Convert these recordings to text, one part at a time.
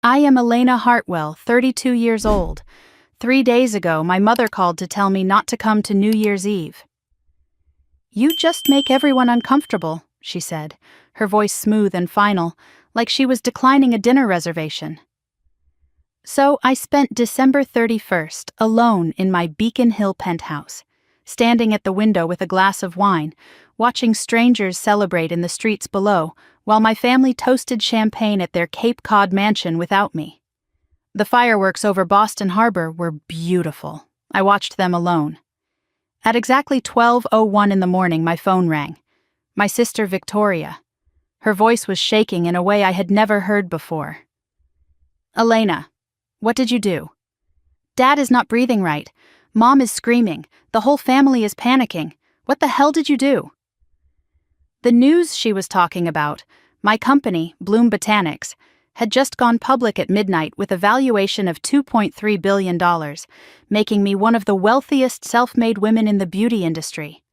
I am Elena Hartwell, 32 years old. 3 days ago, my mother called to tell me not to come to New Year's Eve. You just make everyone uncomfortable, she said, her voice smooth and final, like she was declining a dinner reservation. So I spent December 31st alone in my Beacon Hill penthouse, standing at the window with a glass of wine, watching strangers celebrate in the streets below, while my family toasted champagne at their Cape Cod mansion without me. The fireworks over Boston Harbor were beautiful. I watched them alone. At exactly 12:01 in the morning, my phone rang. My sister Victoria. Her voice was shaking in a way I had never heard before. Elena, what did you do? Dad is not breathing right. Mom is screaming. The whole family is panicking. What the hell did you do? The news she was talking about, my company, Bloom Botanics, had just gone public at midnight with a valuation of $2.3 billion, making me one of the wealthiest self-made women in the beauty industry.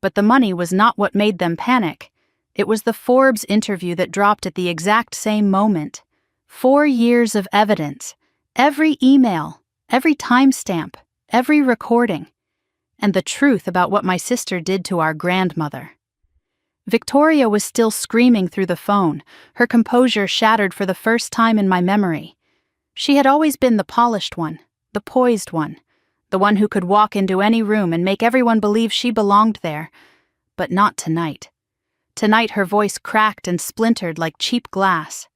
But the money was not what made them panic. It was the Forbes interview that dropped at the exact same moment. 4 years of evidence. Every email, every timestamp, every recording. And the truth about what my sister did to our grandmother. Victoria was still screaming through the phone, her composure shattered for the first time in my memory. She had always been the polished one, the poised one, the one who could walk into any room and make everyone believe she belonged there. But not tonight. Tonight her voice cracked and splintered like cheap glass.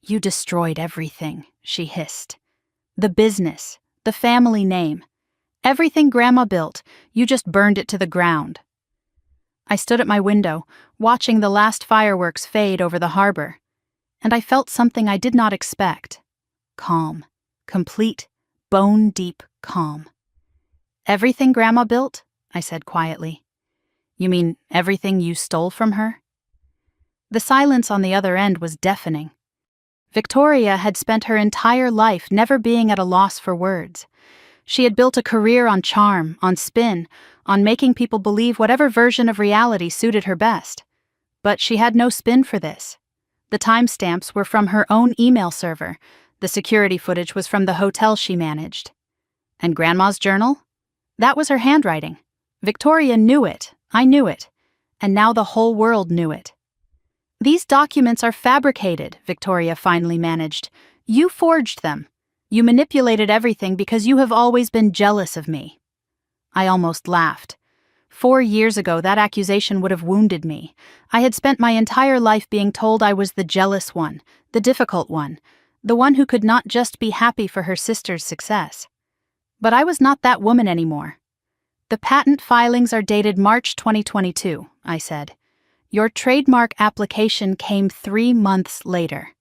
You destroyed everything, she hissed. The business, the family name. Everything Grandma built, you just burned it to the ground. I stood at my window, watching the last fireworks fade over the harbor, and I felt something I did not expect. Calm. Complete, bone-deep calm. Everything Grandma built? I said quietly. You mean everything you stole from her? The silence on the other end was deafening. Victoria had spent her entire life never being at a loss for words. She had built a career on charm, on spin, on making people believe whatever version of reality suited her best. But she had no spin for this. The timestamps were from her own email server. The security footage was from the hotel she managed. And Grandma's journal? That was her handwriting. Victoria knew it, I knew it, and now the whole world knew it. These documents are fabricated, Victoria finally managed. You forged them. You manipulated everything because you have always been jealous of me. I almost laughed. 4 years ago, that accusation would have wounded me. I had spent my entire life being told I was the jealous one, the difficult one, the one who could not just be happy for her sister's success. But I was not that woman anymore. The patent filings are dated March 2022, I said. Your trademark application came 3 months later.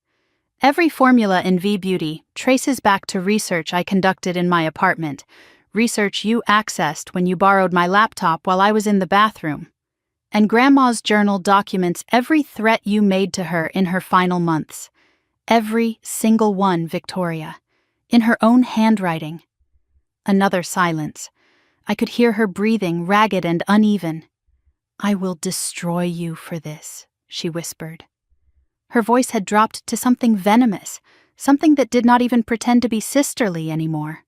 Every formula in V-Beauty traces back to research I conducted in my apartment, research you accessed when you borrowed my laptop while I was in the bathroom. And Grandma's journal documents every threat you made to her in her final months. Every single one, Victoria. In her own handwriting. Another silence. I could hear her breathing, ragged and uneven. I will destroy you for this, she whispered. Her voice had dropped to something venomous, something that did not even pretend to be sisterly anymore.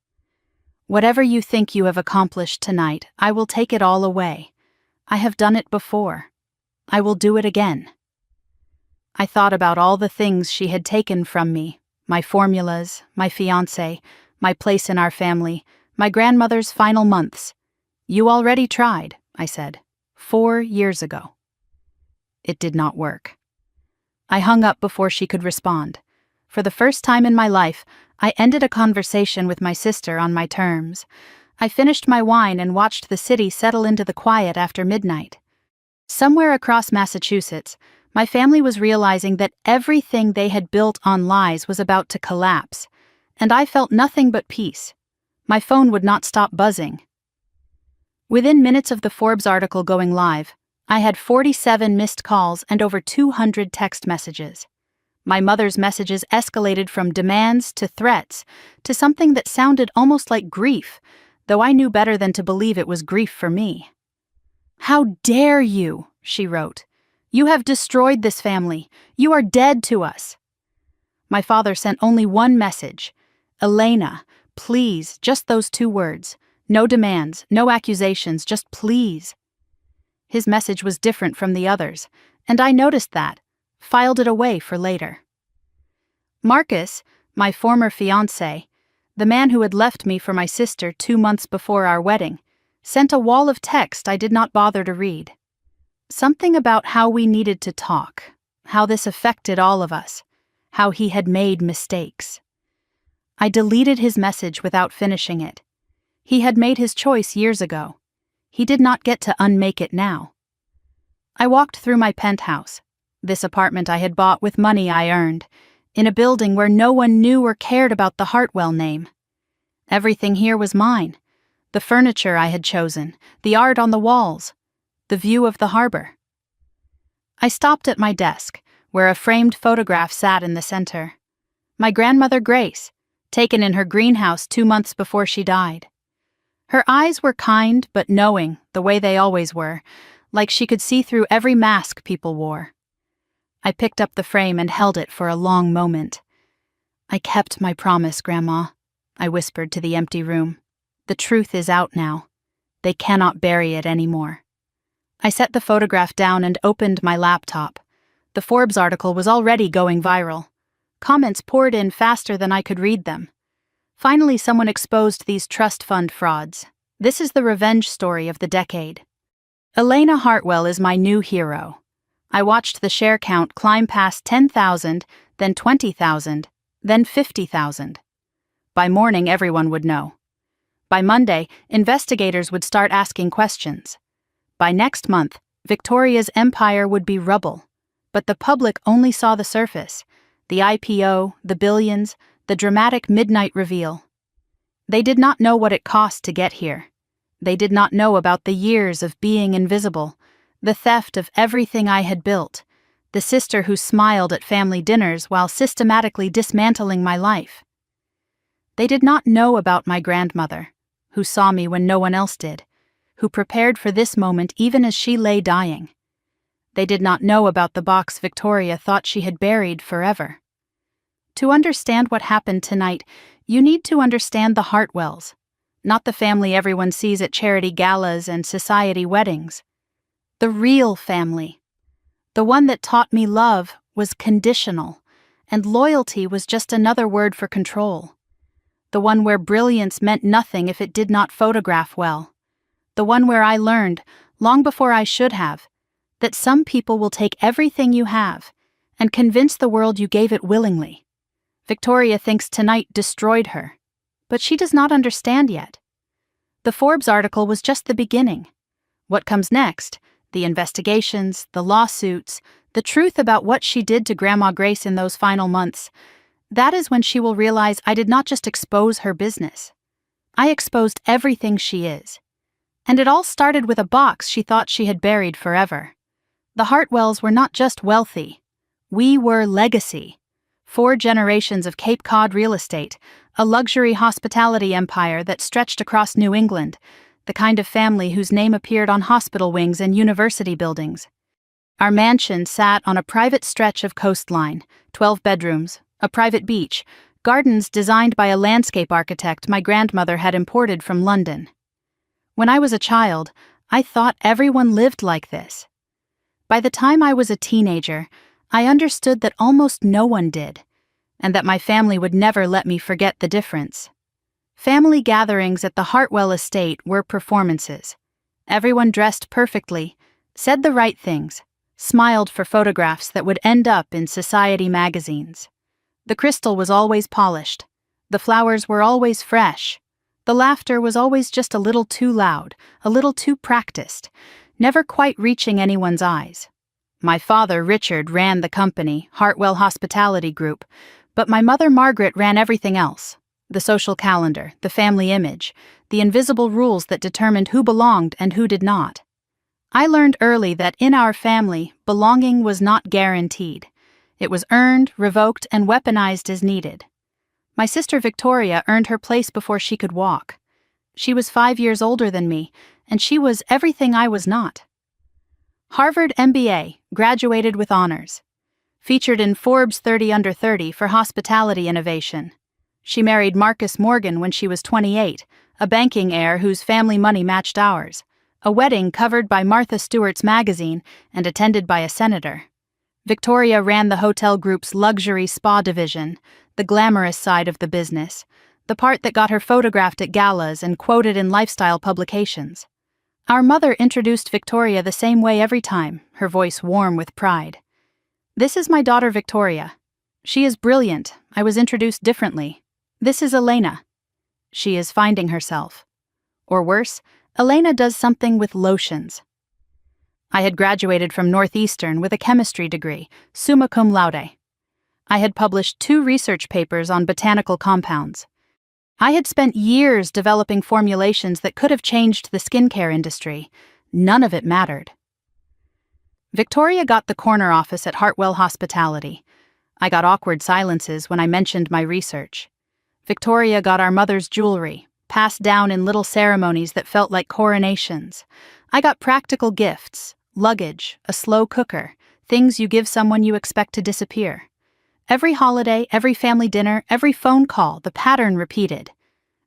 Whatever you think you have accomplished tonight, I will take it all away. I have done it before. I will do it again. I thought about all the things she had taken from me, my formulas, my fiancé, my place in our family, my grandmother's final months. You already tried, I said, 4 years ago. It did not work. I hung up before she could respond. For the first time in my life, I ended a conversation with my sister on my terms. I finished my wine and watched the city settle into the quiet after midnight. Somewhere across Massachusetts, my family was realizing that everything they had built on lies was about to collapse, and I felt nothing but peace. My phone would not stop buzzing. Within minutes of the Forbes article going live, I had 47 missed calls and over 200 text messages. My mother's messages escalated from demands to threats to something that sounded almost like grief, though I knew better than to believe it was grief for me. How dare you, she wrote. You have destroyed this family. You are dead to us. My father sent only one message. "Elena, please," just those 2 words. No demands, no accusations, just please. His message was different from the others, and I noticed that, filed it away for later. Marcus, my former fiancé, the man who had left me for my sister 2 months before our wedding, sent a wall of text I did not bother to read. Something about how we needed to talk, how this affected all of us, how he had made mistakes. I deleted his message without finishing it. He had made his choice years ago. He did not get to unmake it now. I walked through my penthouse, this apartment I had bought with money I earned, in a building where no one knew or cared about the Hartwell name. Everything here was mine. The furniture I had chosen, the art on the walls, the view of the harbor. I stopped at my desk, where a framed photograph sat in the center. My grandmother Grace, taken in her greenhouse 2 months before she died. Her eyes were kind but knowing, the way they always were, like she could see through every mask people wore. I picked up the frame and held it for a long moment. "I kept my promise, Grandma," I whispered to the empty room. "The truth is out now. They cannot bury it anymore." I set the photograph down and opened my laptop. The Forbes article was already going viral. Comments poured in faster than I could read them. Finally, someone exposed these trust fund frauds. This is the revenge story of the decade. Elena Hartwell is my new hero. I watched the share count climb past 10,000, then 20,000, then 50,000. By morning, everyone would know. By Monday, investigators would start asking questions. By next month, Victoria's empire would be rubble. But the public only saw the surface, the IPO, the billions, the dramatic midnight reveal. They did not know what it cost to get here. They did not know about the years of being invisible, the theft of everything I had built, the sister who smiled at family dinners while systematically dismantling my life. They did not know about my grandmother, who saw me when no one else did, who prepared for this moment even as she lay dying. They did not know about the box Victoria thought she had buried forever. To understand what happened tonight, you need to understand the Hartwells, not the family everyone sees at charity galas and society weddings. The real family. The one that taught me love was conditional, and loyalty was just another word for control. The one where brilliance meant nothing if it did not photograph well. The one where I learned, long before I should have, that some people will take everything you have and convince the world you gave it willingly. Victoria thinks tonight destroyed her, but she does not understand yet. The Forbes article was just the beginning. What comes next, the investigations, the lawsuits, the truth about what she did to Grandma Grace in those final months, that is when she will realize I did not just expose her business. I exposed everything she is. And it all started with a box she thought she had buried forever. The Hartwells were not just wealthy. We were legacy. 4 generations of Cape Cod real estate, a luxury hospitality empire that stretched across New England, the kind of family whose name appeared on hospital wings and university buildings. Our mansion sat on a private stretch of coastline, 12 bedrooms, a private beach, gardens designed by a landscape architect my grandmother had imported from London. When I was a child, I thought everyone lived like this. By the time I was a teenager, I understood that almost no one did, and that my family would never let me forget the difference. Family gatherings at the Hartwell estate were performances. Everyone dressed perfectly, said the right things, smiled for photographs that would end up in society magazines. The crystal was always polished. The flowers were always fresh. The laughter was always just a little too loud, a little too practiced, never quite reaching anyone's eyes. My father, Richard, ran the company, Hartwell Hospitality Group, but my mother, Margaret, ran everything else. The social calendar, the family image, the invisible rules that determined who belonged and who did not. I learned early that in our family, belonging was not guaranteed. It was earned, revoked, and weaponized as needed. My sister Victoria earned her place before she could walk. She was 5 years older than me, and she was everything I was not. Harvard MBA, graduated with honors. featured in Forbes 30 Under 30 for hospitality innovation. She married Marcus Morgan when she was 28, a banking heir whose family money matched ours, a wedding covered by Martha Stewart's magazine and attended by a senator. Victoria ran the hotel group's luxury spa division, the glamorous side of the business, the part that got her photographed at galas and quoted in lifestyle publications. Our mother introduced Victoria the same way every time, her voice warm with pride. "This is my daughter Victoria. She is brilliant. I was introduced differently. This is Elena. She is finding herself. Or worse, Elena does something with lotions." I had graduated from Northeastern with a chemistry degree, summa cum laude. I had published 2 research papers on botanical compounds. I had spent years developing formulations that could have changed the skincare industry. None of it mattered. Victoria got the corner office at Hartwell Hospitality. I got awkward silences when I mentioned my research. Victoria got our mother's jewelry, passed down in little ceremonies that felt like coronations. I got practical gifts, luggage, a slow cooker, things you give someone you expect to disappear. Every holiday, every family dinner, every phone call, the pattern repeated.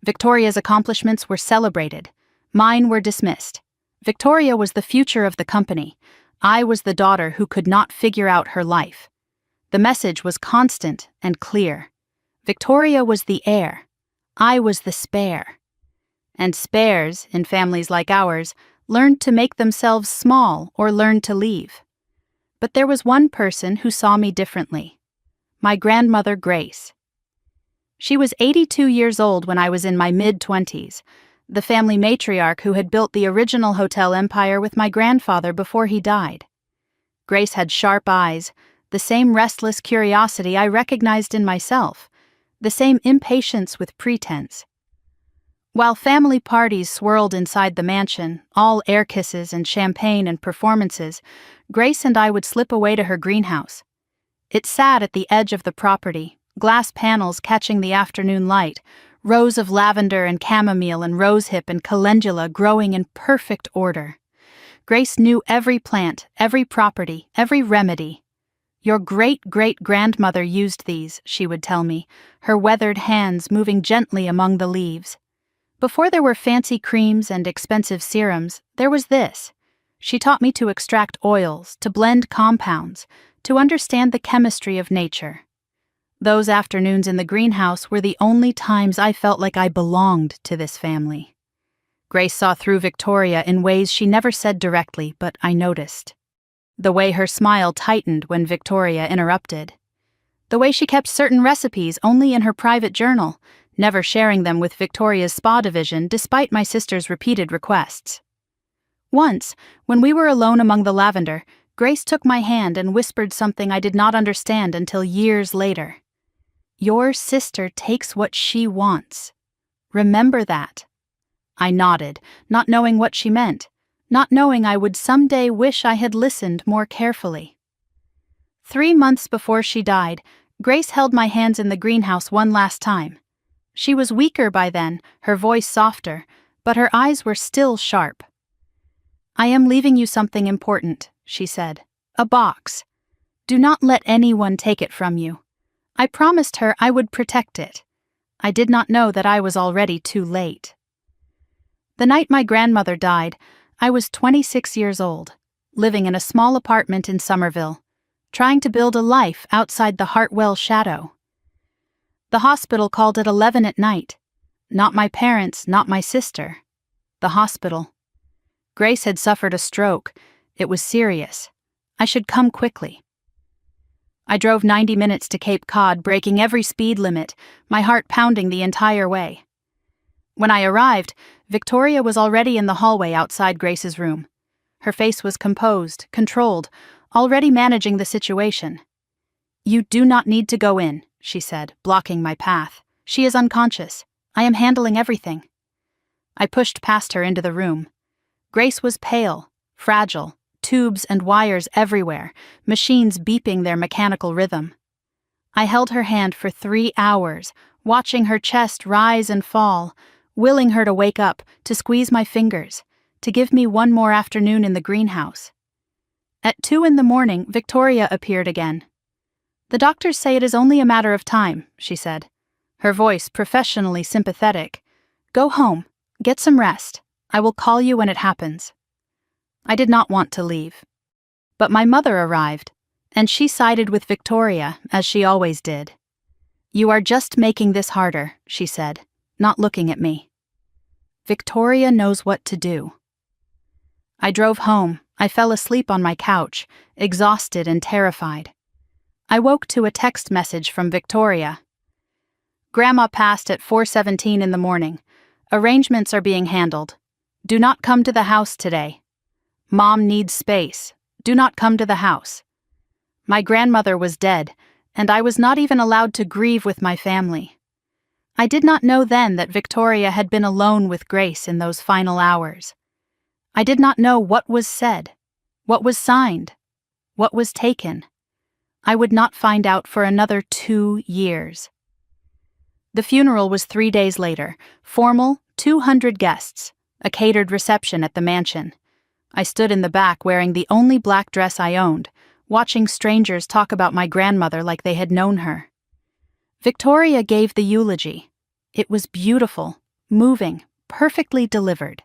Victoria's accomplishments were celebrated. Mine were dismissed. Victoria was the future of the company. I was the daughter who could not figure out her life. The message was constant and clear. Victoria was the heir. I was the spare. And spares, in families like ours, learned to make themselves small or learned to leave. But there was one person who saw me differently. My grandmother, Grace. She was 82 years old when I was in my mid-20s, the family matriarch who had built the original hotel empire with my grandfather before he died. Grace had sharp eyes, the same restless curiosity I recognized in myself, the same impatience with pretense. While family parties swirled inside the mansion, all air kisses and champagne and performances, Grace and I would slip away to her greenhouse. It sat at the edge of the property, glass panels catching the afternoon light, rows of lavender and chamomile and rosehip and calendula growing in perfect order. Grace knew every plant, every property, every remedy. "Your great-great-grandmother used these," she would tell me, her weathered hands moving gently among the leaves. Before there were fancy creams and expensive serums, there was this. She taught me to extract oils, to blend compounds, to understand the chemistry of nature. Those afternoons in the greenhouse were the only times I felt like I belonged to this family. Grace saw through Victoria in ways she never said directly, but I noticed. The way her smile tightened when Victoria interrupted. The way she kept certain recipes only in her private journal, never sharing them with Victoria's spa division despite my sister's repeated requests. Once, when we were alone among the lavender, Grace took my hand and whispered something I did not understand until years later. "Your sister takes what she wants. Remember that." I nodded, not knowing what she meant, not knowing I would someday wish I had listened more carefully. 3 months before she died, Grace held my hands in the greenhouse one last time. She was weaker by then, her voice softer, but her eyes were still sharp. "I am leaving you something important," she said. "A box. Do not let anyone take it from you." I promised her I would protect it. I did not know that I was already too late. The night my grandmother died, I was 26 years old, living in a small apartment in Somerville, trying to build a life outside the Hartwell shadow. The hospital called at 11 at night. Not my parents, not my sister. The hospital. Grace had suffered a stroke. It was serious. I should come quickly. I drove 90 minutes to Cape Cod, breaking every speed limit, my heart pounding the entire way. When I arrived, Victoria was already in the hallway outside Grace's room. Her face was composed, controlled, already managing the situation. "You do not need to go in," she said, blocking my path. "She is unconscious. I am handling everything." I pushed past her into the room. Grace was pale, fragile, tubes and wires everywhere, machines beeping their mechanical rhythm. I held her hand for 3 hours, watching her chest rise and fall, willing her to wake up, to squeeze my fingers, to give me one more afternoon in the greenhouse. At 2 in the morning, Victoria appeared again. "The doctors say it is only a matter of time," she said, her voice professionally sympathetic. "Go home, get some rest. I will call you when it happens." I did not want to leave. But my mother arrived, and she sided with Victoria, as she always did. "You are just making this harder," she said, not looking at me. "Victoria knows what to do." I drove home. I fell asleep on my couch, exhausted and terrified. I woke to a text message from Victoria. "Grandma passed at 4:17 in the morning. Arrangements are being handled. Do not come to the house today. Mom needs space. Do not come to the house." My grandmother was dead, and I was not even allowed to grieve with my family. I did not know then that Victoria had been alone with Grace in those final hours. I did not know what was said, what was signed, what was taken. I would not find out for another 2 years. The funeral was 3 days later, formal, 200 guests, a catered reception at the mansion. I stood in the back wearing the only black dress I owned, watching strangers talk about my grandmother like they had known her. Victoria gave the eulogy. It was beautiful, moving, perfectly delivered.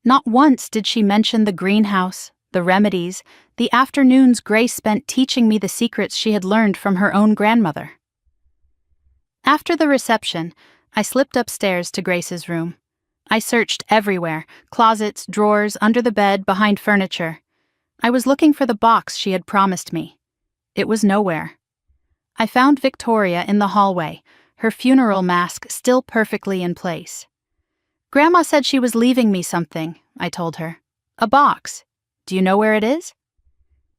Not once did she mention the greenhouse, the remedies, the afternoons Grace spent teaching me the secrets she had learned from her own grandmother. After the reception, I slipped upstairs to Grace's room. I searched everywhere, closets, drawers, under the bed, behind furniture. I was looking for the box she had promised me. It was nowhere. I found Victoria in the hallway, her funeral mask still perfectly in place. "Grandma said she was leaving me something," I told her. "A box. Do you know where it is?"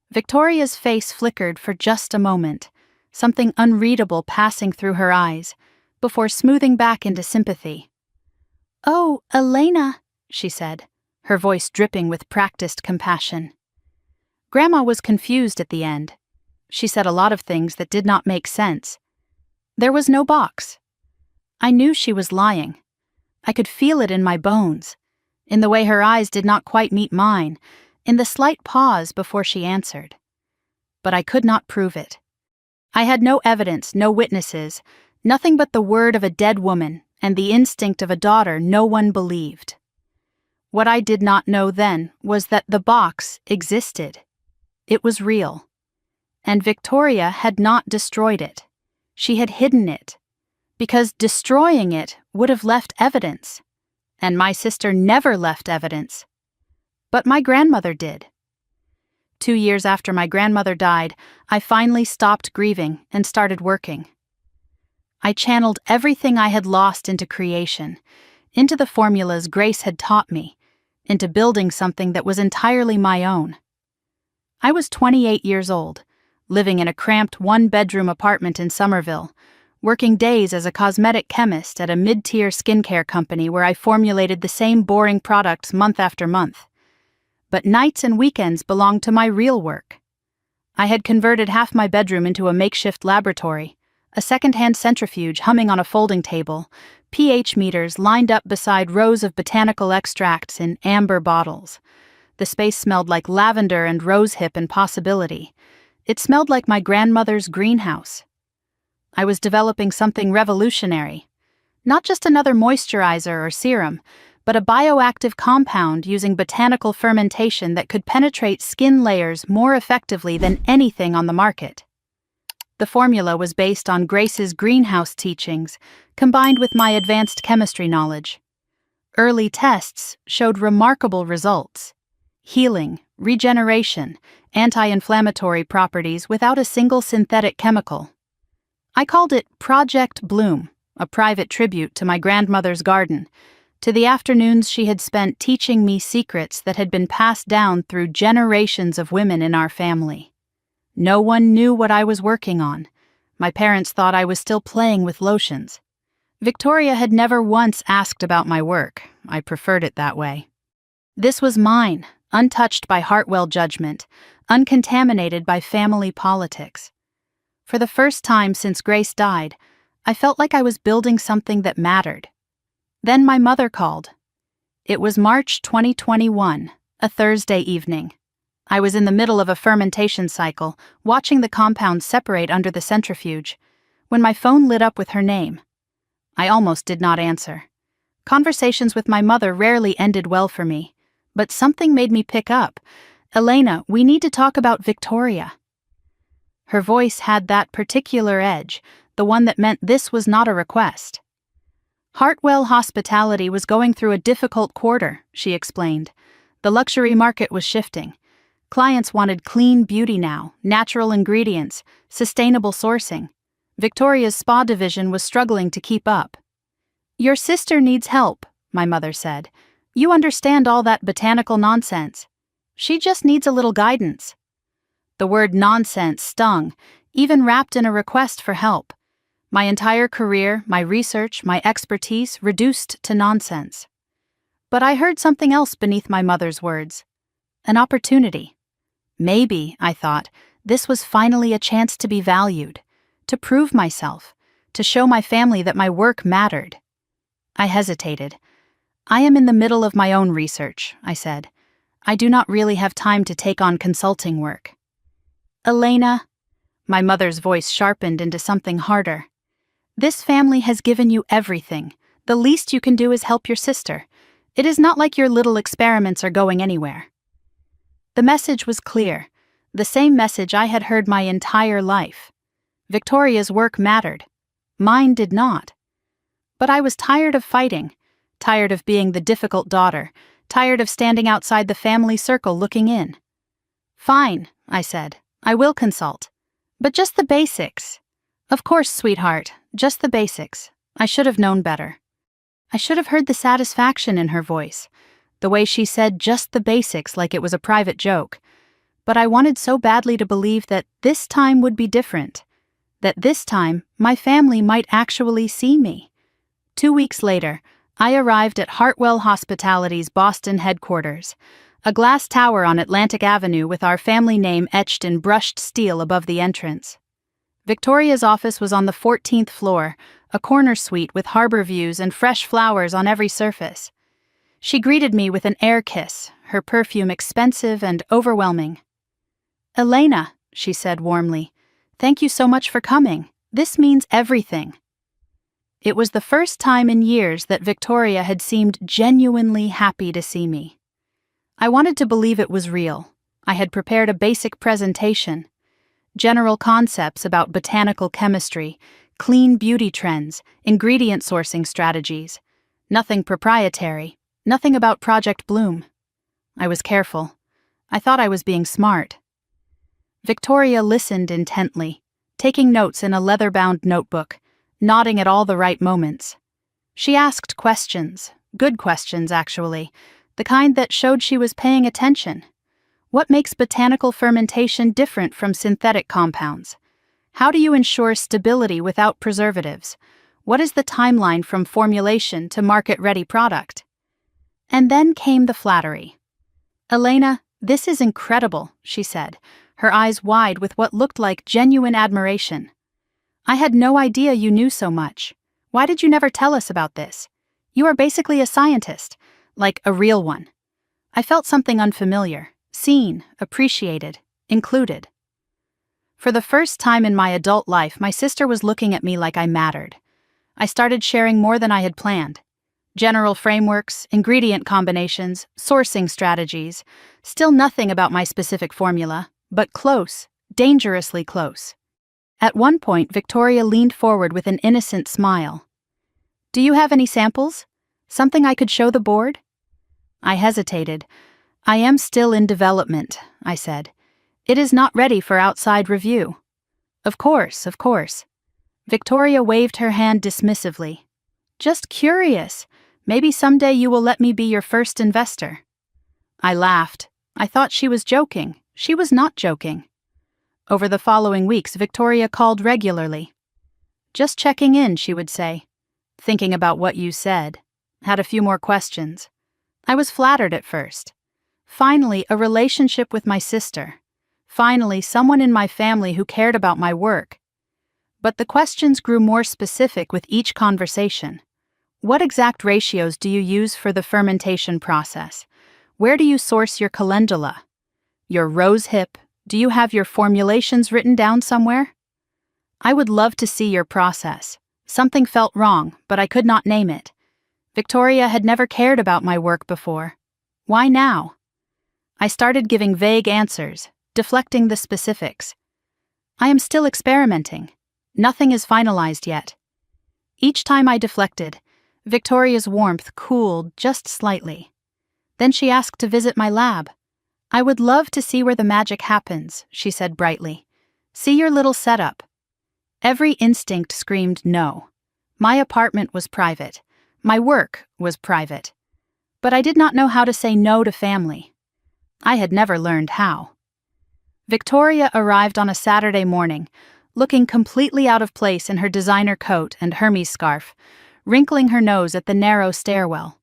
Victoria's face flickered for just a moment, something unreadable passing through her eyes, before smoothing back into sympathy. "Oh, Elena," she said, her voice dripping with practiced compassion. Grandma was confused at the end. She said a lot of things that did not make sense. There was no box. I knew she was lying. I could feel it in my bones, in the way her eyes did not quite meet mine, in the slight pause before she answered. But I could not prove it. I had no evidence, no witnesses, nothing but the word of a dead woman and the instinct of a daughter no one believed. What I did not know then was that the box existed. It was real. And Victoria had not destroyed it. She had hidden it. Because destroying it would have left evidence. And my sister never left evidence. But my grandmother did. 2 years after my grandmother died, I finally stopped grieving and started working. I channeled everything I had lost into creation, into the formulas Grace had taught me, into building something that was entirely my own. I was 28 years old, living in a cramped one-bedroom apartment in Somerville, working days as a cosmetic chemist at a mid-tier skincare company where I formulated the same boring products month after month. But nights and weekends belonged to my real work. I had converted half my bedroom into a makeshift laboratory, a second-hand centrifuge humming on a folding table, pH meters lined up beside rows of botanical extracts in amber bottles. The space smelled like lavender and rosehip and possibility. It smelled like my grandmother's greenhouse. I was developing something revolutionary. Not just another moisturizer or serum, but a bioactive compound using botanical fermentation that could penetrate skin layers more effectively than anything on the market. The formula was based on Grace's greenhouse teachings, combined with my advanced chemistry knowledge. Early tests showed remarkable results: healing, regeneration, anti-inflammatory properties without a single synthetic chemical. I called it Project Bloom, a private tribute to my grandmother's garden, to the afternoons she had spent teaching me secrets that had been passed down through generations of women in our family. No one knew what I was working on. My parents thought I was still playing with lotions. Victoria had never once asked about my work. I preferred it that way. This was mine, untouched by Hartwell judgment, uncontaminated by family politics. For the first time since Grace died, I felt like I was building something that mattered. Then my mother called. It was March 2021, a Thursday evening. I was in the middle of a fermentation cycle, watching the compounds separate under the centrifuge, when my phone lit up with her name. I almost did not answer. Conversations with my mother rarely ended well for me, but something made me pick up. "Elena, we need to talk about Victoria." Her voice had that particular edge, the one that meant this was not a request. "Hartwell Hospitality was going through a difficult quarter," she explained. "The luxury market was shifting. Clients wanted clean beauty now, natural ingredients, sustainable sourcing. Victoria's spa division was struggling to keep up." "Your sister needs help," my mother said. "You understand all that botanical nonsense. She just needs a little guidance." The word nonsense stung, even wrapped in a request for help. My entire career, my research, my expertise reduced to nonsense. But I heard something else beneath my mother's words. An opportunity. Maybe, I thought, this was finally a chance to be valued, to prove myself, to show my family that my work mattered. I hesitated. "I am in the middle of my own research," I said. "I do not really have time to take on consulting work." "Elena," my mother's voice sharpened into something harder. "This family has given you everything. The least you can do is help your sister. It is not like your little experiments are going anywhere." The message was clear, the same message I had heard my entire life. Victoria's work mattered. Mine did not. But I was tired of fighting, tired of being the difficult daughter, tired of standing outside the family circle looking in. "Fine," I said. "I will consult. But just the basics." "Of course, sweetheart, just the basics. I should have known better." I should have heard the satisfaction in her voice, the way she said just the basics like it was a private joke. But I wanted so badly to believe that this time would be different, that this time my family might actually see me. 2 weeks later, I arrived at Hartwell Hospitality's Boston headquarters, a glass tower on Atlantic Avenue with our family name etched in brushed steel above the entrance. Victoria's office was on the 14th floor, a corner suite with harbor views and fresh flowers on every surface. She greeted me with an air kiss, her perfume expensive and overwhelming. "Elena," she said warmly, "thank you so much for coming. This means everything." It was the first time in years that Victoria had seemed genuinely happy to see me. I wanted to believe it was real. I had prepared a basic presentation. General concepts about botanical chemistry, clean beauty trends, ingredient sourcing strategies. Nothing proprietary, nothing about Project Bloom. I was careful. I thought I was being smart. Victoria listened intently, taking notes in a leather-bound notebook, nodding at all the right moments. She asked questions, good questions actually, the kind that showed she was paying attention. What makes botanical fermentation different from synthetic compounds? How do you ensure stability without preservatives? What is the timeline from formulation to market-ready product? And then came the flattery. "Elena, this is incredible," she said, her eyes wide with what looked like genuine admiration. "I had no idea you knew so much. Why did you never tell us about this? You are basically a scientist, like a real one." I felt something unfamiliar, seen, appreciated, included. For the first time in my adult life, my sister was looking at me like I mattered. I started sharing more than I had planned. General frameworks, ingredient combinations, sourcing strategies, still nothing about my specific formula, but close, dangerously close. At one point, Victoria leaned forward with an innocent smile. "Do you have any samples? Something I could show the board?" I hesitated. "I am still in development," I said. "It is not ready for outside review." Of course. Victoria waved her hand dismissively. "Just curious. Maybe someday you will let me be your first investor." I laughed. I thought she was joking. She was not joking. Over the following weeks, Victoria called regularly. "Just checking in," she would say. "Thinking about what you said. Had a few more questions." I was flattered at first. Finally, a relationship with my sister. Finally, someone in my family who cared about my work. But the questions grew more specific with each conversation. What exact ratios do you use for the fermentation process? Where do you source your calendula? Your rose hip. Do you have your formulations written down somewhere? I would love to see your process. Something felt wrong, but I could not name it. Victoria had never cared about my work before. Why now? I started giving vague answers, deflecting the specifics. I am still experimenting. Nothing is finalized yet. Each time I deflected, Victoria's warmth cooled just slightly. Then she asked to visit my lab. I would love to see where the magic happens, she said brightly. See your little setup. Every instinct screamed no. My apartment was private. My work was private. But I did not know how to say no to family. I had never learned how. Victoria arrived on a Saturday morning, looking completely out of place in her designer coat and Hermes scarf, wrinkling her nose at the narrow stairwell.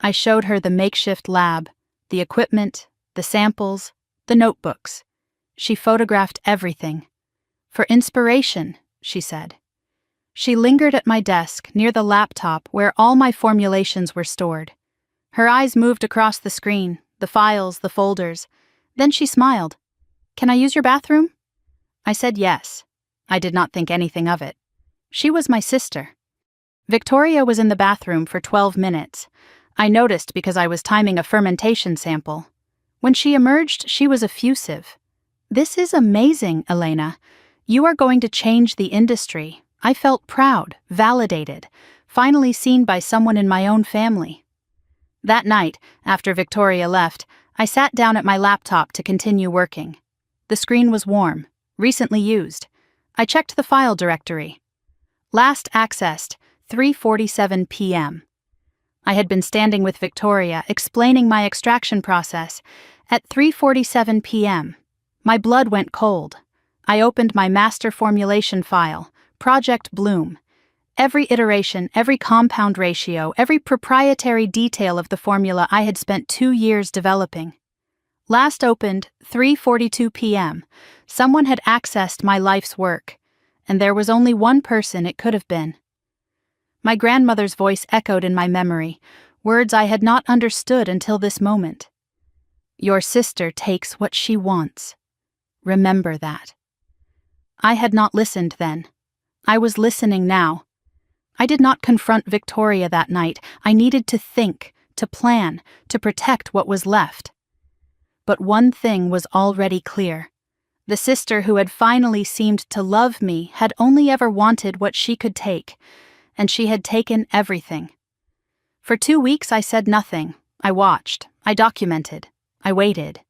I showed her the makeshift lab, the equipment, the samples, the notebooks. She photographed everything. For inspiration, she said. She lingered at my desk near the laptop where all my formulations were stored. Her eyes moved across the screen, the files, the folders. Then she smiled. Can I use your bathroom? I said yes. I did not think anything of it. She was my sister. Victoria was in the bathroom for 12 minutes. I noticed because I was timing a fermentation sample. When she emerged, she was effusive. This is amazing, Elena. You are going to change the industry. I felt proud, validated, finally seen by someone in my own family. That night, after Victoria left, I sat down at my laptop to continue working. The screen was warm, recently used. I checked the file directory. Last accessed, 3:47 p.m. I had been standing with Victoria explaining my extraction process. At 3:47 p.m., my blood went cold. I opened my master formulation file, Project Bloom. Every iteration, every compound ratio, every proprietary detail of the formula I had spent 2 years developing. Last opened, 3:42 p.m. Someone had accessed my life's work, and there was only one person it could have been. My grandmother's voice echoed in my memory, words I had not understood until this moment. Your sister takes what she wants. Remember that. I had not listened then. I was listening now. I did not confront Victoria that night. I needed to think, to plan, to protect what was left. But one thing was already clear. The sister who had finally seemed to love me had only ever wanted what she could take, and she had taken everything. For 2 weeks I said nothing. I watched. I documented. I waited.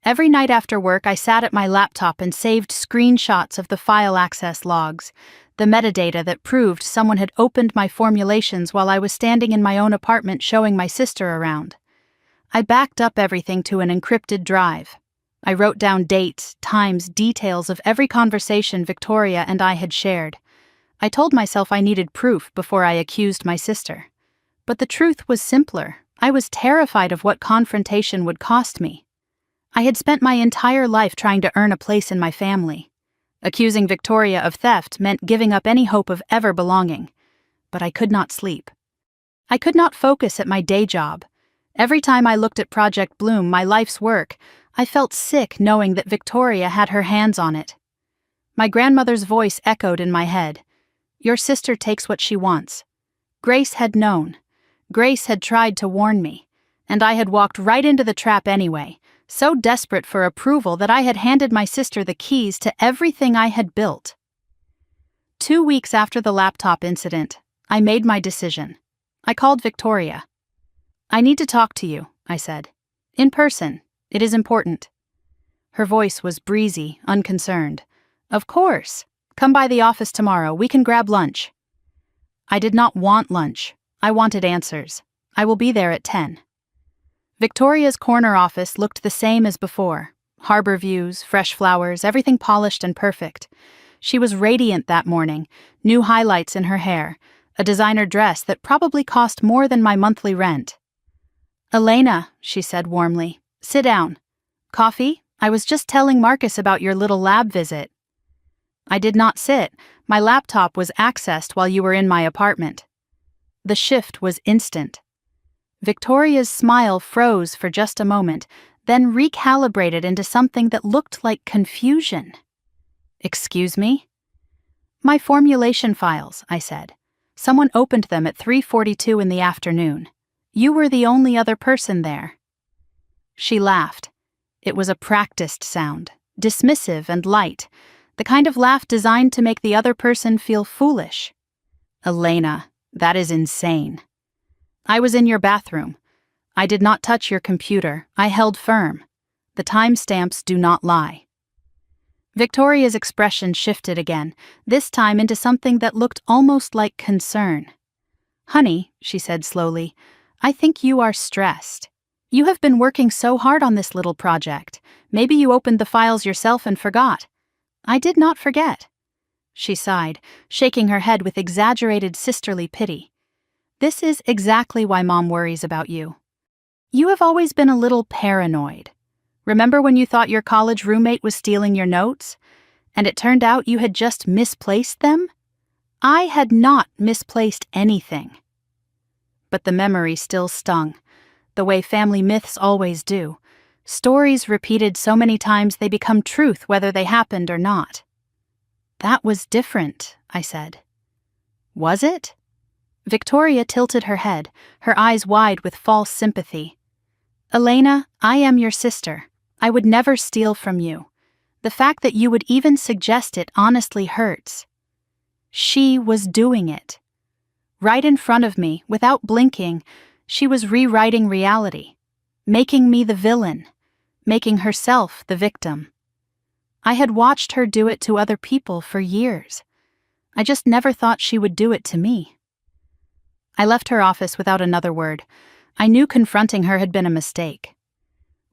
Every night after work I sat at my laptop and saved screenshots of the file access logs, the metadata that proved someone had opened my formulations while I was standing in my own apartment showing my sister around. I backed up everything to an encrypted drive. I wrote down dates, times, details of every conversation Victoria and I had shared. I told myself I needed proof before I accused my sister. But the truth was simpler. I was terrified of what confrontation would cost me. I had spent my entire life trying to earn a place in my family. Accusing Victoria of theft meant giving up any hope of ever belonging. But I could not sleep. I could not focus at my day job. Every time I looked at Project Bloom, my life's work, I felt sick knowing that Victoria had her hands on it. My grandmother's voice echoed in my head. Your sister takes what she wants. Grace had known. Grace had tried to warn me, and I had walked right into the trap anyway, so desperate for approval that I had handed my sister the keys to everything I had built. 2 weeks after the laptop incident, I made my decision. I called Victoria. I need to talk to you, I said. In person. It is important. Her voice was breezy, unconcerned. Of course. Come by the office tomorrow. We can grab lunch. I did not want lunch. I wanted answers. I will be there at 10. Victoria's corner office looked the same as before. Harbor views, fresh flowers, everything polished and perfect. She was radiant that morning, new highlights in her hair, a designer dress that probably cost more than my monthly rent. Elena, she said warmly, sit down. Coffee? I was just telling Marcus about your little lab visit. I did not sit. My laptop was accessed while you were in my apartment. The shift was instant. Victoria's smile froze for just a moment, then recalibrated into something that looked like confusion. "Excuse me?" "My formulation files," I said. "Someone opened them at 3:42 in the afternoon. You were the only other person there." She laughed. It was a practiced sound, dismissive and light, the kind of laugh designed to make the other person feel foolish. "Elena, that is insane. I was in your bathroom. I did not touch your computer. I held firm. The timestamps do not lie." Victoria's expression shifted again, this time into something that looked almost like concern. "Honey," she said slowly, "I think you are stressed. You have been working so hard on this little project. Maybe you opened the files yourself and forgot." "I did not forget." She sighed, shaking her head with exaggerated sisterly pity. "This is exactly why Mom worries about you. You have always been a little paranoid. Remember when you thought your college roommate was stealing your notes? And it turned out you had just misplaced them? I had not misplaced anything." But the memory still stung, the way family myths always do. Stories repeated so many times they become truth whether they happened or not. "That was different," I said. "Was it?" Victoria tilted her head, her eyes wide with false sympathy. "Elena, I am your sister. I would never steal from you. The fact that you would even suggest it honestly hurts." She was doing it. Right in front of me, without blinking, she was rewriting reality, making me the villain, making herself the victim. I had watched her do it to other people for years. I just never thought she would do it to me. I left her office without another word. I knew confronting her had been a mistake.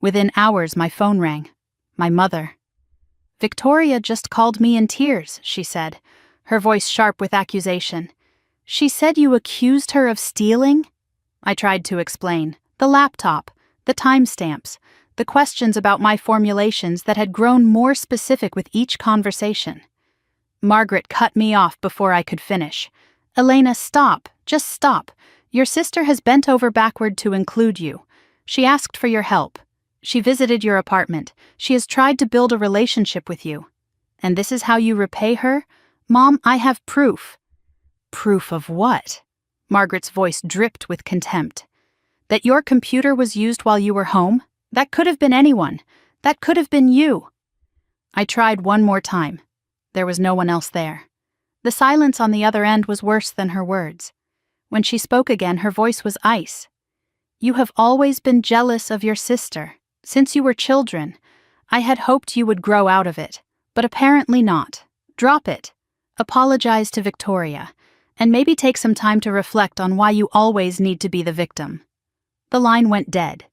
Within hours, my phone rang. My mother. "Victoria just called me in tears," she said, her voice sharp with accusation. "She said you accused her of stealing?" I tried to explain. The laptop, the timestamps, the questions about my formulations that had grown more specific with each conversation. Margaret cut me off before I could finish. "Elena, stop. Just stop. Your sister has bent over backward to include you. She asked for your help. She visited your apartment. She has tried to build a relationship with you. And this is how you repay her? Mom, I have proof." "Proof of what?" Margaret's voice dripped with contempt. "That your computer was used while you were home? That could have been anyone. That could have been you." I tried one more time. There was no one else there. The silence on the other end was worse than her words. When she spoke again, her voice was ice. "You have always been jealous of your sister. Since you were children. I had hoped you would grow out of it, but apparently not. Drop it. Apologize to Victoria, and maybe take some time to reflect on why you always need to be the victim." The line went dead.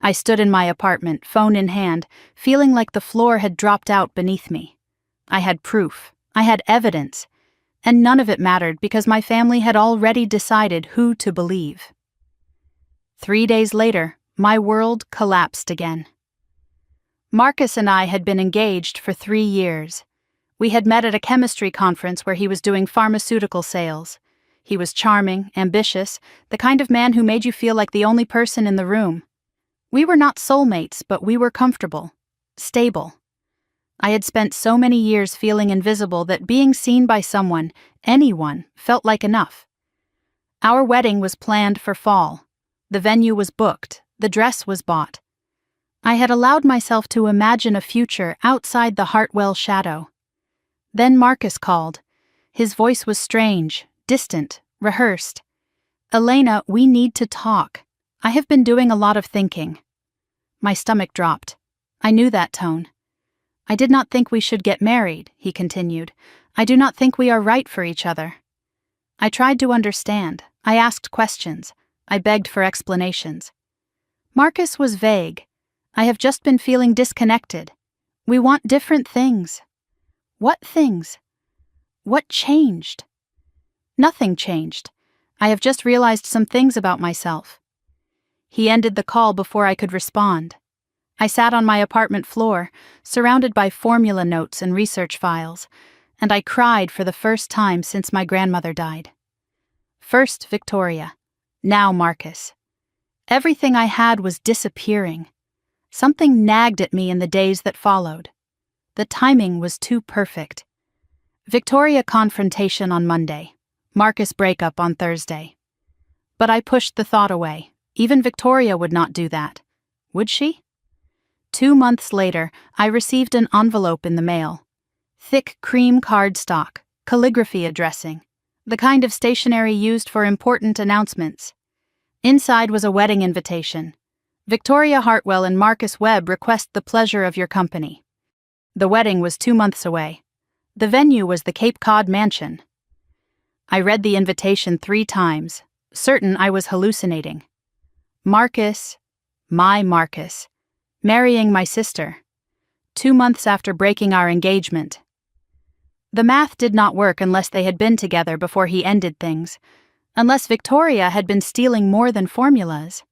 I stood in my apartment, phone in hand, feeling like the floor had dropped out beneath me. I had proof. I had evidence. And none of it mattered because my family had already decided who to believe. 3 days later, my world collapsed again. Marcus and I had been engaged for 3 years. We had met at a chemistry conference where he was doing pharmaceutical sales. He was charming, ambitious, the kind of man who made you feel like the only person in the room. We were not soulmates, but we were comfortable, stable. I had spent so many years feeling invisible that being seen by someone, anyone, felt like enough. Our wedding was planned for fall. The venue was booked. The dress was bought. I had allowed myself to imagine a future outside the Hartwell shadow. Then Marcus called. His voice was strange, distant, rehearsed. "Elena, we need to talk. I have been doing a lot of thinking." My stomach dropped. I knew that tone. "I did not think we should get married," he continued. "I do not think we are right for each other." I tried to understand. I asked questions. I begged for explanations. Marcus was vague. "I have just been feeling disconnected. We want different things." What things? What changed? Nothing changed. I have just realized some things about myself. He ended the call before I could respond. I sat on my apartment floor, surrounded by formula notes and research files, and I cried for the first time since my grandmother died. First Victoria, now Marcus. Everything I had was disappearing. Something nagged at me in the days that followed. The timing was too perfect. Victoria confrontation on Monday. Marcus breakup on Thursday. But I pushed the thought away. Even Victoria would not do that. Would she? 2 months later, I received an envelope in the mail. Thick cream cardstock, calligraphy addressing, the kind of stationery used for important announcements. Inside was a wedding invitation. Victoria Hartwell and Marcus Webb request the pleasure of your company. The wedding was 2 months away. The venue was the Cape Cod mansion. I read the invitation 3 times, certain I was hallucinating. Marcus, my Marcus, marrying my sister, 2 months after breaking our engagement. The math did not work unless they had been together before he ended things, unless Victoria had been stealing more than formulas.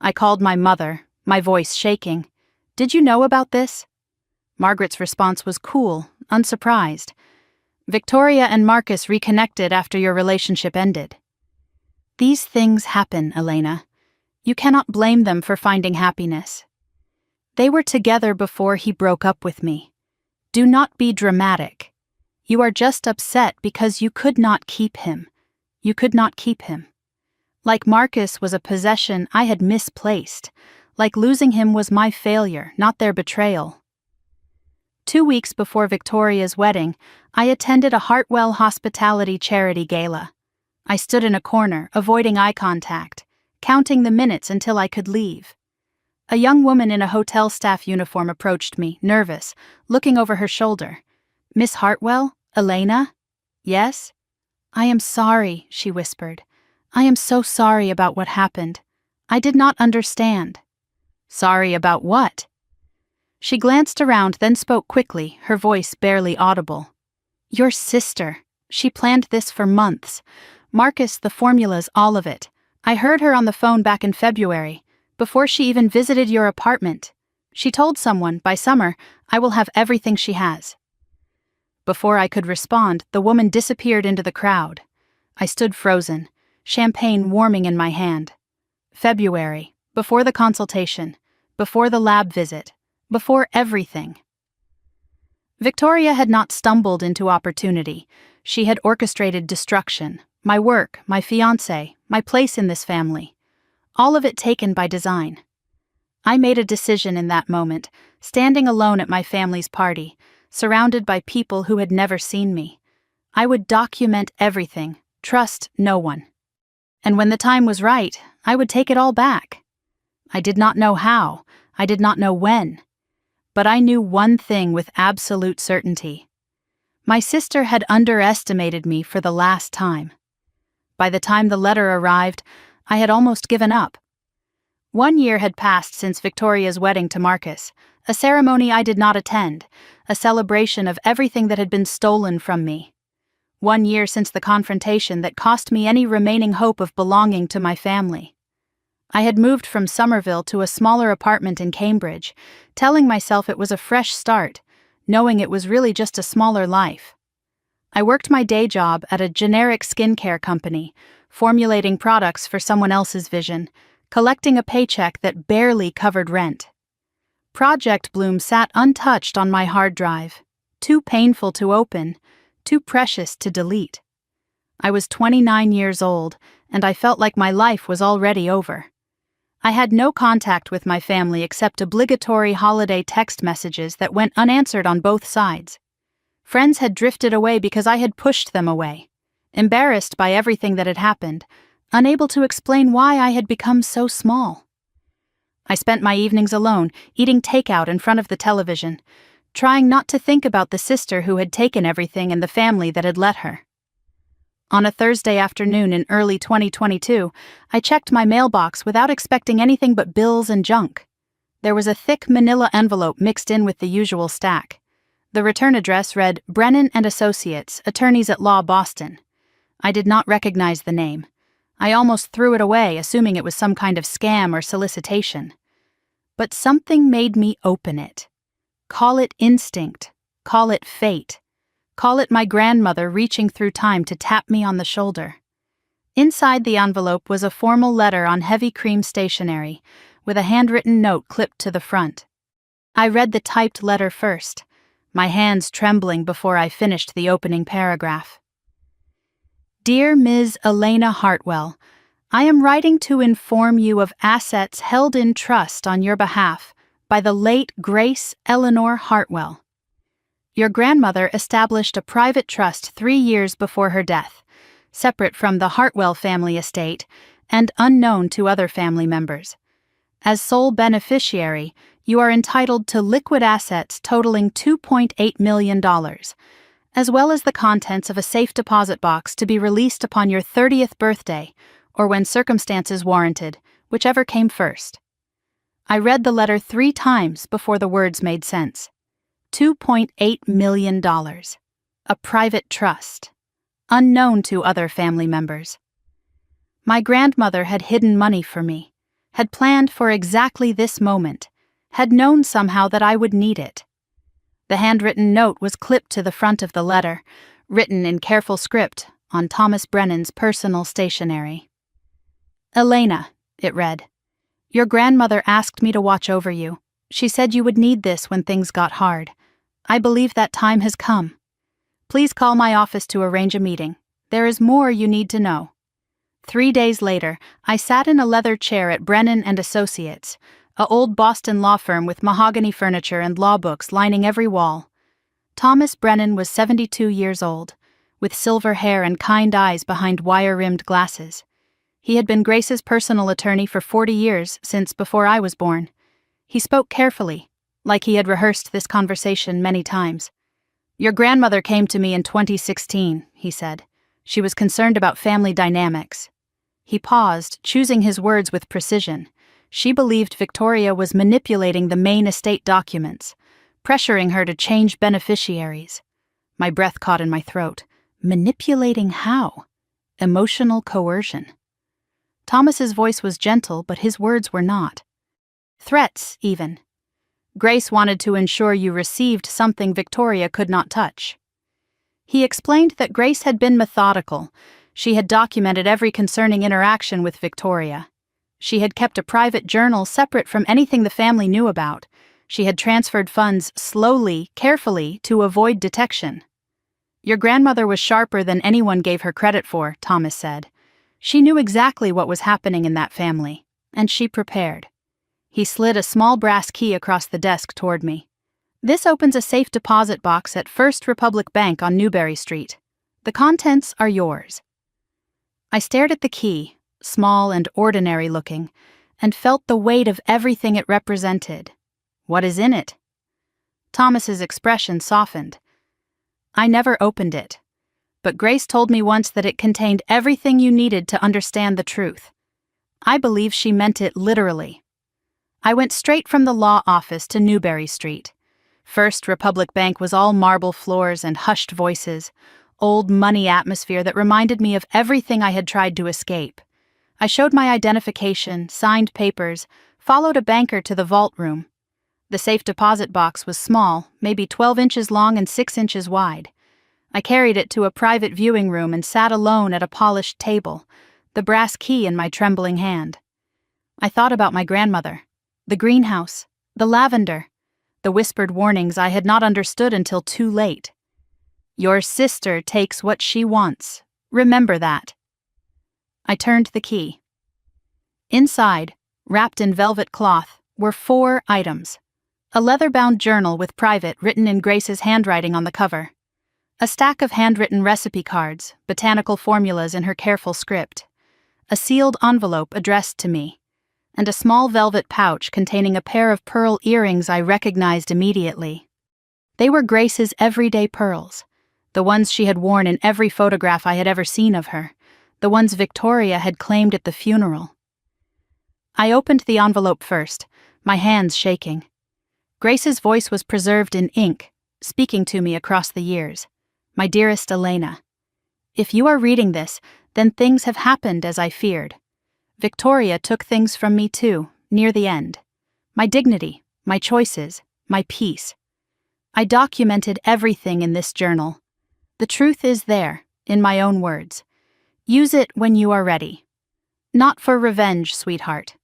I called my mother, my voice shaking. Did you know about this? Margaret's response was cool, unsurprised. Victoria and Marcus reconnected after your relationship ended. These things happen, Elena. You cannot blame them for finding happiness. They were together before he broke up with me. Do not be dramatic. You are just upset because you could not keep him. You could not keep him. Like Marcus was a possession I had misplaced. Like losing him was my failure, not their betrayal. 2 weeks before Victoria's wedding, I attended a Hartwell Hospitality charity gala. I stood in a corner, avoiding eye contact, counting the minutes until I could leave. A young woman in a hotel staff uniform approached me, nervous, looking over her shoulder. Miss Hartwell? Elena? Yes? I am sorry, she whispered. I am so sorry about what happened. I did not understand. Sorry about what? She glanced around, then spoke quickly, her voice barely audible. Your sister. She planned this for months. Marcus, the formulas, all of it. I heard her on the phone back in February, before she even visited your apartment. She told someone, by summer, I will have everything she has. Before I could respond, the woman disappeared into the crowd. I stood frozen, champagne warming in my hand. February, before the consultation, before the lab visit, before everything. Victoria had not stumbled into opportunity. She had orchestrated destruction, my work, my fiancé, my place in this family. All of it taken by design. I made a decision in that moment, standing alone at my family's party, surrounded by people who had never seen me. I would document everything, trust no one. And when the time was right, I would take it all back. I did not know how, I did not know when. But I knew one thing with absolute certainty. My sister had underestimated me for the last time. By the time the letter arrived, I had almost given up. 1 year had passed since Victoria's wedding to Marcus, a ceremony I did not attend, a celebration of everything that had been stolen from me. 1 year since the confrontation that cost me any remaining hope of belonging to my family. I had moved from Somerville to a smaller apartment in Cambridge, telling myself it was a fresh start, knowing it was really just a smaller life. I worked my day job at a generic skincare company, formulating products for someone else's vision, collecting a paycheck that barely covered rent. Project Bloom sat untouched on my hard drive, too painful to open, too precious to delete. I was 29 years old, and I felt like my life was already over. I had no contact with my family except obligatory holiday text messages that went unanswered on both sides. Friends had drifted away because I had pushed them away, embarrassed by everything that had happened, unable to explain why I had become so small. I spent my evenings alone, eating takeout in front of the television, trying not to think about the sister who had taken everything and the family that had let her. On a Thursday afternoon in early 2022, I checked my mailbox without expecting anything but bills and junk. There was a thick manila envelope mixed in with the usual stack. The return address read, Brennan and Associates, Attorneys at Law, Boston. I did not recognize the name. I almost threw it away, assuming it was some kind of scam or solicitation. But something made me open it. Call it instinct. Call it fate. Call it my grandmother reaching through time to tap me on the shoulder. Inside the envelope was a formal letter on heavy cream stationery, with a handwritten note clipped to the front. I read the typed letter first, my hands trembling before I finished the opening paragraph. Dear Ms. Elena Hartwell, I am writing to inform you of assets held in trust on your behalf by the late Grace Eleanor Hartwell. Your grandmother established a private trust 3 years before her death, separate from the Hartwell family estate and unknown to other family members. As sole beneficiary, you are entitled to liquid assets totaling $2.8 million, as well as the contents of a safe deposit box to be released upon your 30th birthday, or when circumstances warranted, whichever came first. I read the letter 3 times before the words made sense. $2.8 million. A private trust. Unknown to other family members. My grandmother had hidden money for me, had planned for exactly this moment, had known somehow that I would need it. The handwritten note was clipped to the front of the letter, written in careful script on Thomas Brennan's personal stationery. Elena, it read, your grandmother asked me to watch over you. She said you would need this when things got hard. I believe that time has come. Please call my office to arrange a meeting. There is more you need to know. 3 days later, I sat in a leather chair at Brennan & Associates, a old Boston law firm with mahogany furniture and law books lining every wall. Thomas Brennan was 72 years old, with silver hair and kind eyes behind wire-rimmed glasses. He had been Grace's personal attorney for 40 years, since before I was born. He spoke carefully, like he had rehearsed this conversation many times. Your grandmother came to me in 2016, he said. She was concerned about family dynamics. He paused, choosing his words with precision. She believed Victoria was manipulating the main estate documents, pressuring her to change beneficiaries. My breath caught in my throat. Manipulating how? Emotional coercion. Thomas's voice was gentle, but his words were not. Threats, even. Grace wanted to ensure you received something Victoria could not touch. He explained that Grace had been methodical. She had documented every concerning interaction with Victoria. She had kept a private journal separate from anything the family knew about. She had transferred funds slowly, carefully, to avoid detection. Your grandmother was sharper than anyone gave her credit for, Thomas said. She knew exactly what was happening in that family, and she prepared. He slid a small brass key across the desk toward me. This opens a safe deposit box at First Republic Bank on Newberry Street. The contents are yours. I stared at the key, small and ordinary looking, and felt the weight of everything it represented. What is in it? Thomas's expression softened. I never opened it, but Grace told me once that it contained everything you needed to understand the truth. I believe she meant it literally. I went straight from the law office to Newberry Street. First Republic Bank was all marble floors and hushed voices, old money atmosphere that reminded me of everything I had tried to escape. I showed my identification, signed papers, followed a banker to the vault room. The safe deposit box was small, maybe 12 inches long and 6 inches wide. I carried it to a private viewing room and sat alone at a polished table, the brass key in my trembling hand. I thought about my grandmother, the greenhouse, the lavender, the whispered warnings I had not understood until too late. Your sister takes what she wants. Remember that. I turned the key. Inside, wrapped in velvet cloth, were 4 items. A leather-bound journal with private written in Grace's handwriting on the cover. A stack of handwritten recipe cards, botanical formulas in her careful script. A sealed envelope addressed to me. And a small velvet pouch containing a pair of pearl earrings I recognized immediately. They were Grace's everyday pearls, the ones she had worn in every photograph I had ever seen of her, the ones Victoria had claimed at the funeral. I opened the envelope first, my hands shaking. Grace's voice was preserved in ink, speaking to me across the years. My dearest Elena, if you are reading this, then things have happened as I feared. Victoria took things from me too, near the end. My dignity, my choices, my peace. I documented everything in this journal. The truth is there, in my own words. Use it when you are ready. Not for revenge, sweetheart.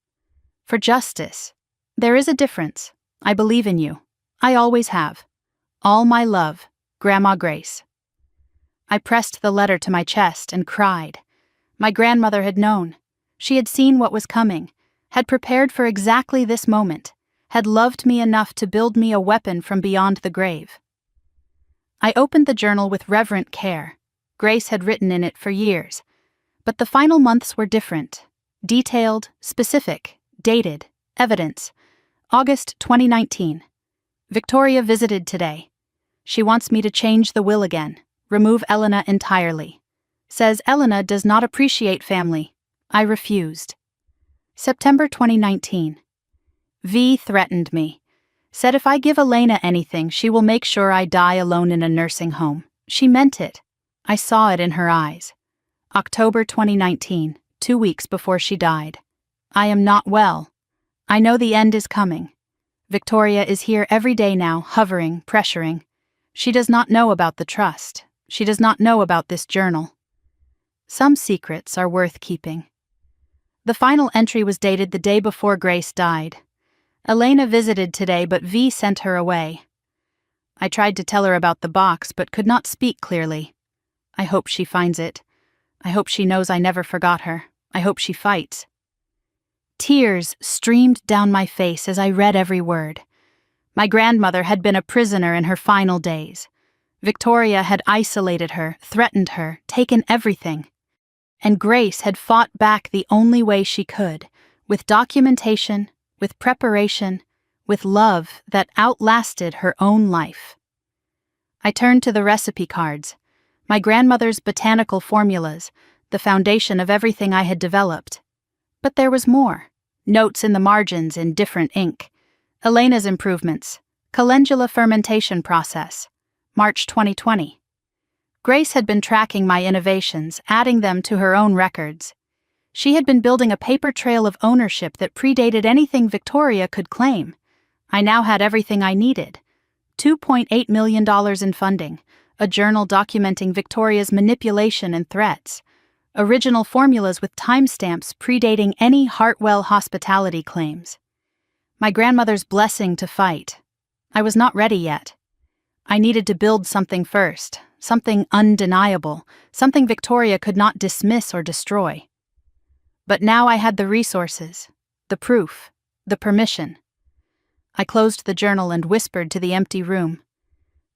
For justice. There is a difference. I believe in you. I always have. All my love, Grandma Grace. I pressed the letter to my chest and cried. My grandmother had known. She had seen what was coming, had prepared for exactly this moment, had loved me enough to build me a weapon from beyond the grave. I opened the journal with reverent care. Grace had written in it for years. But the final months were different. Detailed, specific, dated, evidence. August 2019. Victoria visited today. She wants me to change the will again, remove Elena entirely. Says Elena does not appreciate family. I refused. September 2019. V threatened me. Said if I give Elena anything, she will make sure I die alone in a nursing home. She meant it. I saw it in her eyes. October 2019, 2 weeks before she died. I am not well. I know the end is coming. Victoria is here every day now, hovering, pressuring. She does not know about the trust. She does not know about this journal. Some secrets are worth keeping. The final entry was dated the day before Grace died. Elena visited today, but V sent her away. I tried to tell her about the box, but could not speak clearly. I hope she finds it. I hope she knows I never forgot her. I hope she fights. Tears streamed down my face as I read every word. My grandmother had been a prisoner in her final days. Victoria had isolated her, threatened her, taken everything. And Grace had fought back the only way she could, with documentation, with preparation, with love that outlasted her own life. I turned to the recipe cards, my grandmother's botanical formulas, the foundation of everything I had developed. But there was more. Notes in the margins in different ink. Elena's improvements. Calendula fermentation process. March 2020. Grace had been tracking my innovations, adding them to her own records. She had been building a paper trail of ownership that predated anything Victoria could claim. I now had everything I needed. $2.8 million in funding, a journal documenting Victoria's manipulation and threats, original formulas with timestamps predating any Hartwell hospitality claims. My grandmother's blessing to fight. I was not ready yet. I needed to build something first, something undeniable, something Victoria could not dismiss or destroy. But now I had the resources, the proof, the permission. I closed the journal and whispered to the empty room.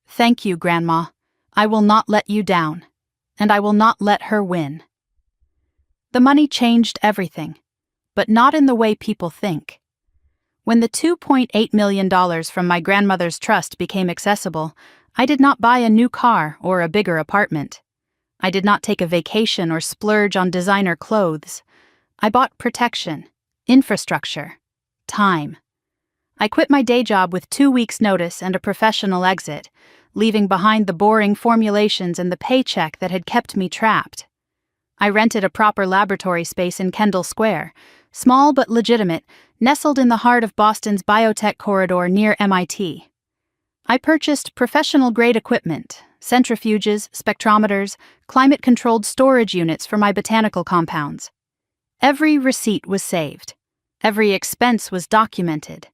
Thank you, Grandma. I will not let you down, and I will not let her win. The money changed everything, but not in the way people think. When the $2.8 million from my grandmother's trust became accessible, I did not buy a new car or a bigger apartment. I did not take a vacation or splurge on designer clothes. I bought protection, infrastructure, time. I quit my day job with 2 weeks' notice and a professional exit, leaving behind the boring formulations and the paycheck that had kept me trapped. I rented a proper laboratory space in Kendall Square, small but legitimate, nestled in the heart of Boston's biotech corridor near MIT. I purchased professional-grade equipment, centrifuges, spectrometers, climate-controlled storage units for my botanical compounds. Every receipt was saved. Every expense was documented.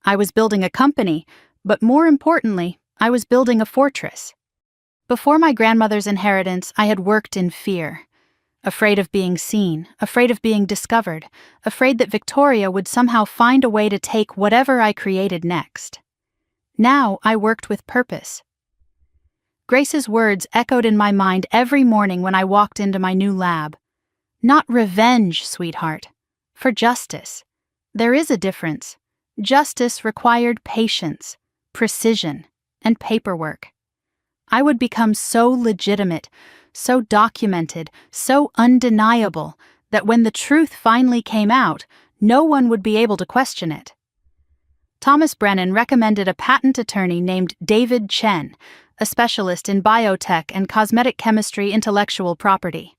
I was building a company, but more importantly, I was building a fortress. Before my grandmother's inheritance, I had worked in fear. Afraid of being seen, afraid of being discovered, afraid that Victoria would somehow find a way to take whatever I created next. Now I worked with purpose. Grace's words echoed in my mind every morning when I walked into my new lab. Not revenge, sweetheart. For justice. There is a difference. Justice required patience, precision, and paperwork. I would become so legitimate, so documented, so undeniable, that when the truth finally came out, no one would be able to question it. Thomas Brennan recommended a patent attorney named David Chen, a specialist in biotech and cosmetic chemistry intellectual property.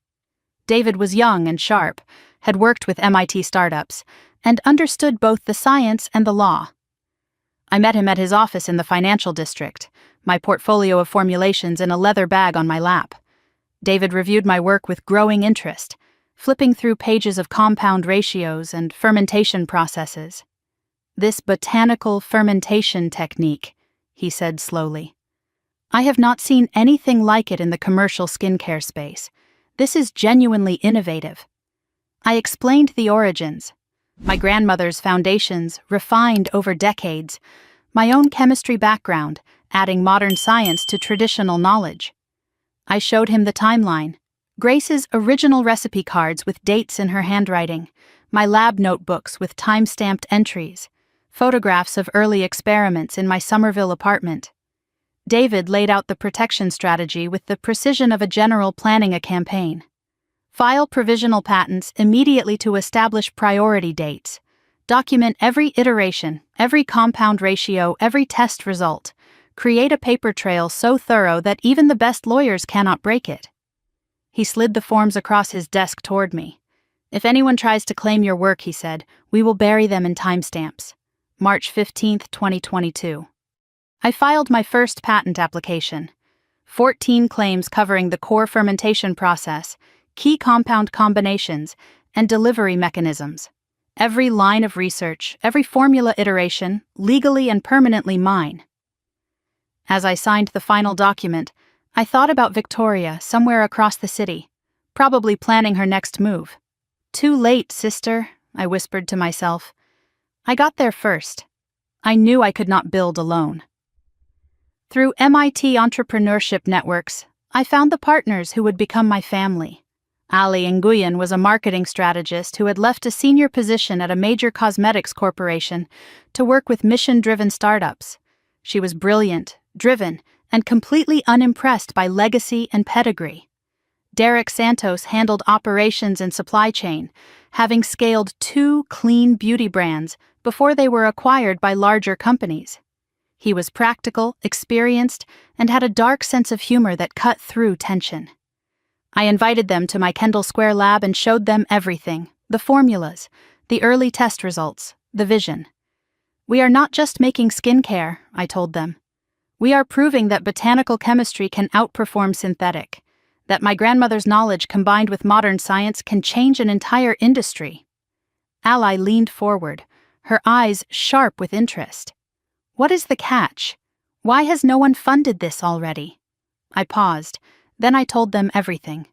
David was young and sharp, had worked with MIT startups, and understood both the science and the law. I met him at his office in the financial district, my portfolio of formulations in a leather bag on my lap. David reviewed my work with growing interest, flipping through pages of compound ratios and fermentation processes. "This botanical fermentation technique," he said slowly. "I have not seen anything like it in the commercial skincare space. This is genuinely innovative." I explained the origins. My grandmother's foundations, refined over decades. My own chemistry background, adding modern science to traditional knowledge. I showed him the timeline. Grace's original recipe cards with dates in her handwriting, my lab notebooks with time-stamped entries, photographs of early experiments in my Somerville apartment. David laid out the protection strategy with the precision of a general planning a campaign. File provisional patents immediately to establish priority dates. Document every iteration, every compound ratio, every test result. Create a paper trail so thorough that even the best lawyers cannot break it. He slid the forms across his desk toward me. "If anyone tries to claim your work," he said, "we will bury them in timestamps." March 15, 2022. I filed my first patent application. 14 claims covering the core fermentation process, key compound combinations, and delivery mechanisms. Every line of research, every formula iteration, legally and permanently mine. As I signed the final document, I thought about Victoria somewhere across the city, probably planning her next move. "Too late, sister," I whispered to myself. I got there first. I knew I could not build alone. Through MIT entrepreneurship networks, I found the partners who would become my family. Ali Nguyen was a marketing strategist who had left a senior position at a major cosmetics corporation to work with mission-driven startups. She was brilliant, driven, and completely unimpressed by legacy and pedigree. Derek Santos handled operations and supply chain, having scaled 2 clean beauty brands before they were acquired by larger companies. He was practical, experienced, and had a dark sense of humor that cut through tension. I invited them to my Kendall Square lab and showed them everything: the formulas, the early test results, the vision. "We are not just making skincare," I told them. "We are proving that botanical chemistry can outperform synthetic, that my grandmother's knowledge combined with modern science can change an entire industry." Ally leaned forward, her eyes sharp with interest. "What is the catch? Why has no one funded this already?" I paused. Then I told them everything.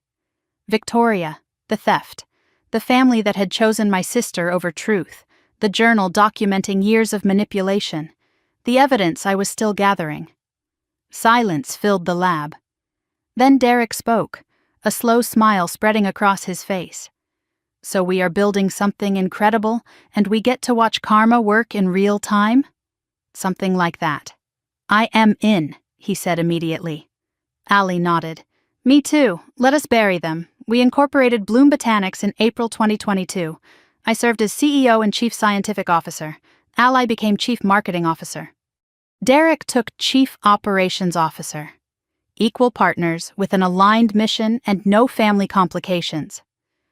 Victoria, the theft, the family that had chosen my sister over truth, the journal documenting years of manipulation, the evidence I was still gathering. Silence filled the lab. Then Derek spoke, a slow smile spreading across his face. "So we are building something incredible, and we get to watch karma work in real time?" "Something like that." "I am in," he said immediately. Ali nodded. "Me too. Let us bury them." We incorporated Bloom Botanics in April 2022. I served as CEO and Chief Scientific Officer. Ally became Chief Marketing Officer. Derek took Chief Operations Officer. Equal partners with an aligned mission and no family complications.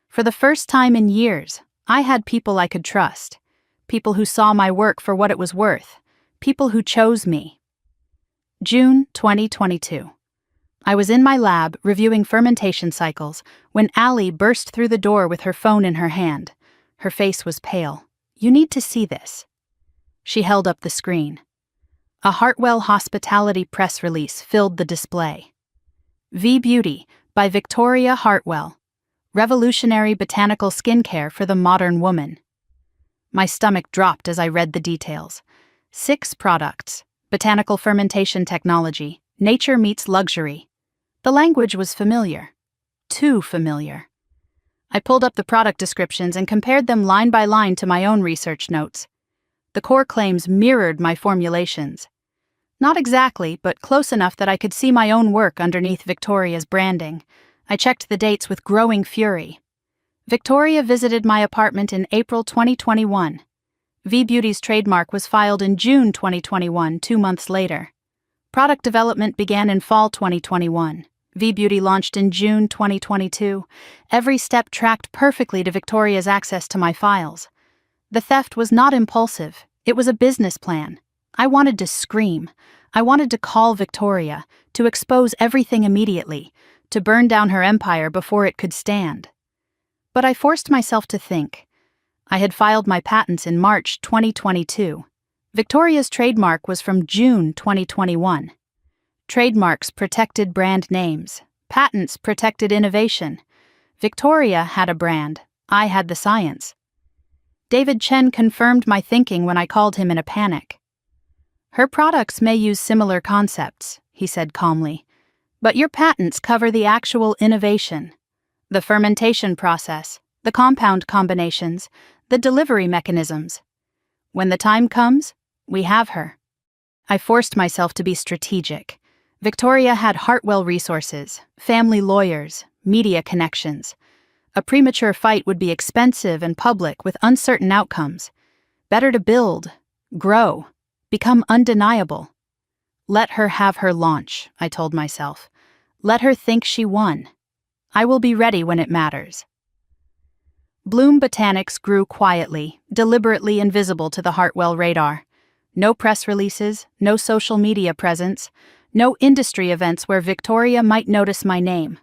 For the first time in years, I had people I could trust. People who saw my work for what it was worth. People who chose me. June 2022. I was in my lab reviewing fermentation cycles when Allie burst through the door with her phone in her hand. Her face was pale. "You need to see this." She held up the screen. A Hartwell Hospitality press release filled the display. V-Beauty by Victoria Hartwell. Revolutionary botanical skincare for the modern woman. My stomach dropped as I read the details. 6 products. Botanical fermentation technology. Nature meets luxury. The language was familiar. Too familiar. I pulled up the product descriptions and compared them line by line to my own research notes. The core claims mirrored my formulations. Not exactly, but close enough that I could see my own work underneath Victoria's branding. I checked the dates with growing fury. Victoria visited my apartment in April 2021. V-Beauty's trademark was filed in June 2021, 2 months later. Product development began in fall 2021. V-Beauty launched in June 2022. Every step tracked perfectly to Victoria's access to my files. The theft was not impulsive. It was a business plan. I wanted to scream. I wanted to call Victoria, to expose everything immediately, to burn down her empire before it could stand. But I forced myself to think. I had filed my patents in March 2022. Victoria's trademark was from June 2021. Trademarks protected brand names. Patents protected innovation. Victoria had a brand. I had the science. David Chen confirmed my thinking when I called him in a panic. Her products may use similar concepts, he said calmly, but your patents cover the actual innovation, the fermentation process, the compound combinations, the delivery mechanisms. When the time comes, we have her. I forced myself to be strategic. Victoria had Hartwell resources, family lawyers, media connections. A premature fight would be expensive and public with uncertain outcomes. Better to build, grow, become undeniable. Let her have her launch, I told myself. Let her think she won. I will be ready when it matters. Bloom Botanics grew quietly, deliberately invisible to the Hartwell radar. No press releases, no social media presence, no industry events where Victoria might notice my name.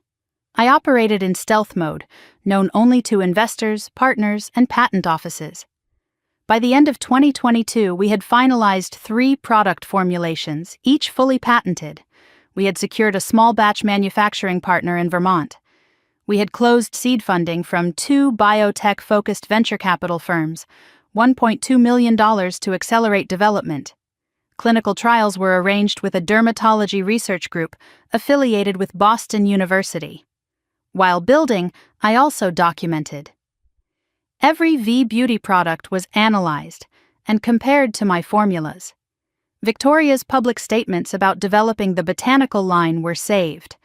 I operated in stealth mode, known only to investors, partners, and patent offices. By the end of 2022, we had finalized 3 product formulations, each fully patented. We had secured a small batch manufacturing partner in Vermont. We had closed seed funding from 2 biotech-focused venture capital firms, $1.2 million to accelerate development. Clinical trials were arranged with a dermatology research group affiliated with Boston University. While building, I also documented. Every V-Beauty product was analyzed and compared to my formulas. Victoria's public statements about developing the botanical line were saved.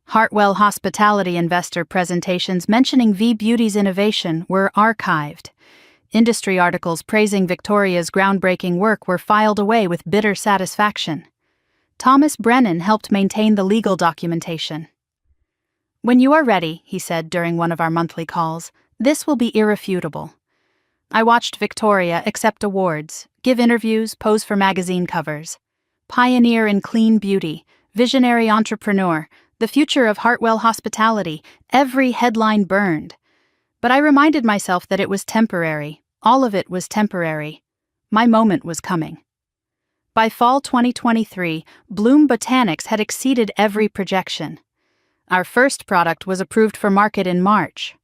Hartwell Hospitality investor presentations mentioning V-Beauty's innovation were archived. Industry articles praising Victoria's groundbreaking work were filed away with bitter satisfaction. Thomas Brennan helped maintain the legal documentation. When you are ready, he said during one of our monthly calls, this will be irrefutable. I watched Victoria accept awards, give interviews, pose for magazine covers. Pioneer in clean beauty, visionary entrepreneur, the future of Hartwell Hospitality, every headline burned. But I reminded myself that it was temporary. All of it was temporary. My moment was coming. By fall 2023, Bloom Botanics had exceeded every projection. Our first product was approved for market in March.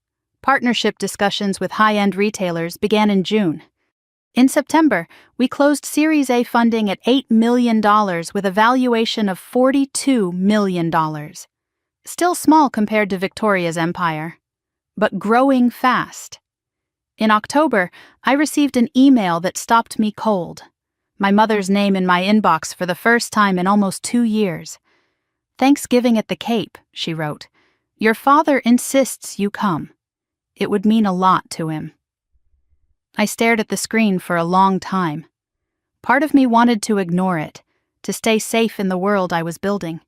Partnership discussions with high-end retailers began in June. In September, we closed Series A funding at $8 million with a valuation of $42 million. Still small compared to Victoria's empire, but growing fast. In October, I received an email that stopped me cold. My mother's name in my inbox for the first time in almost 2 years. Thanksgiving at the Cape, she wrote. Your father insists you come. It would mean a lot to him. I stared at the screen for a long time. Part of me wanted to ignore it, to stay safe in the world I was building.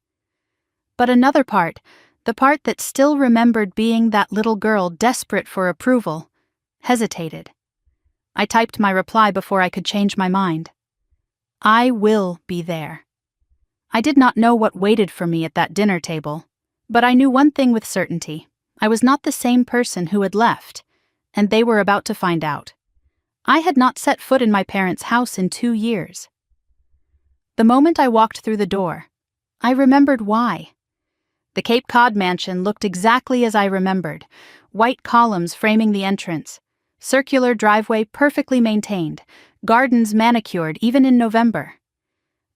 But another part, the part that still remembered being that little girl desperate for approval, hesitated. I typed my reply before I could change my mind. I will be there. I did not know what waited for me at that dinner table, but I knew one thing with certainty. I was not the same person who had left, and they were about to find out. I had not set foot in my parents' house in 2 years. The moment I walked through the door, I remembered why. The Cape Cod mansion looked exactly as I remembered, white columns framing the entrance, circular driveway perfectly maintained, gardens manicured even in November.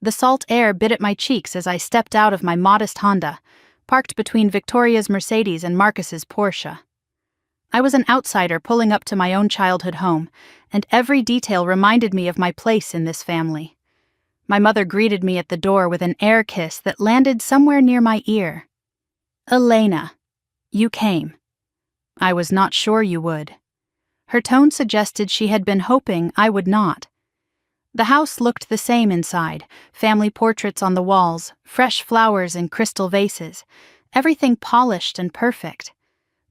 The salt air bit at my cheeks as I stepped out of my modest Honda, parked between Victoria's Mercedes and Marcus's Porsche. I was an outsider pulling up to my own childhood home, and every detail reminded me of my place in this family. My mother greeted me at the door with an air kiss that landed somewhere near my ear. Elena, you came. I was not sure you would. Her tone suggested she had been hoping I would not. The house looked the same inside, family portraits on the walls, fresh flowers in crystal vases, everything polished and perfect.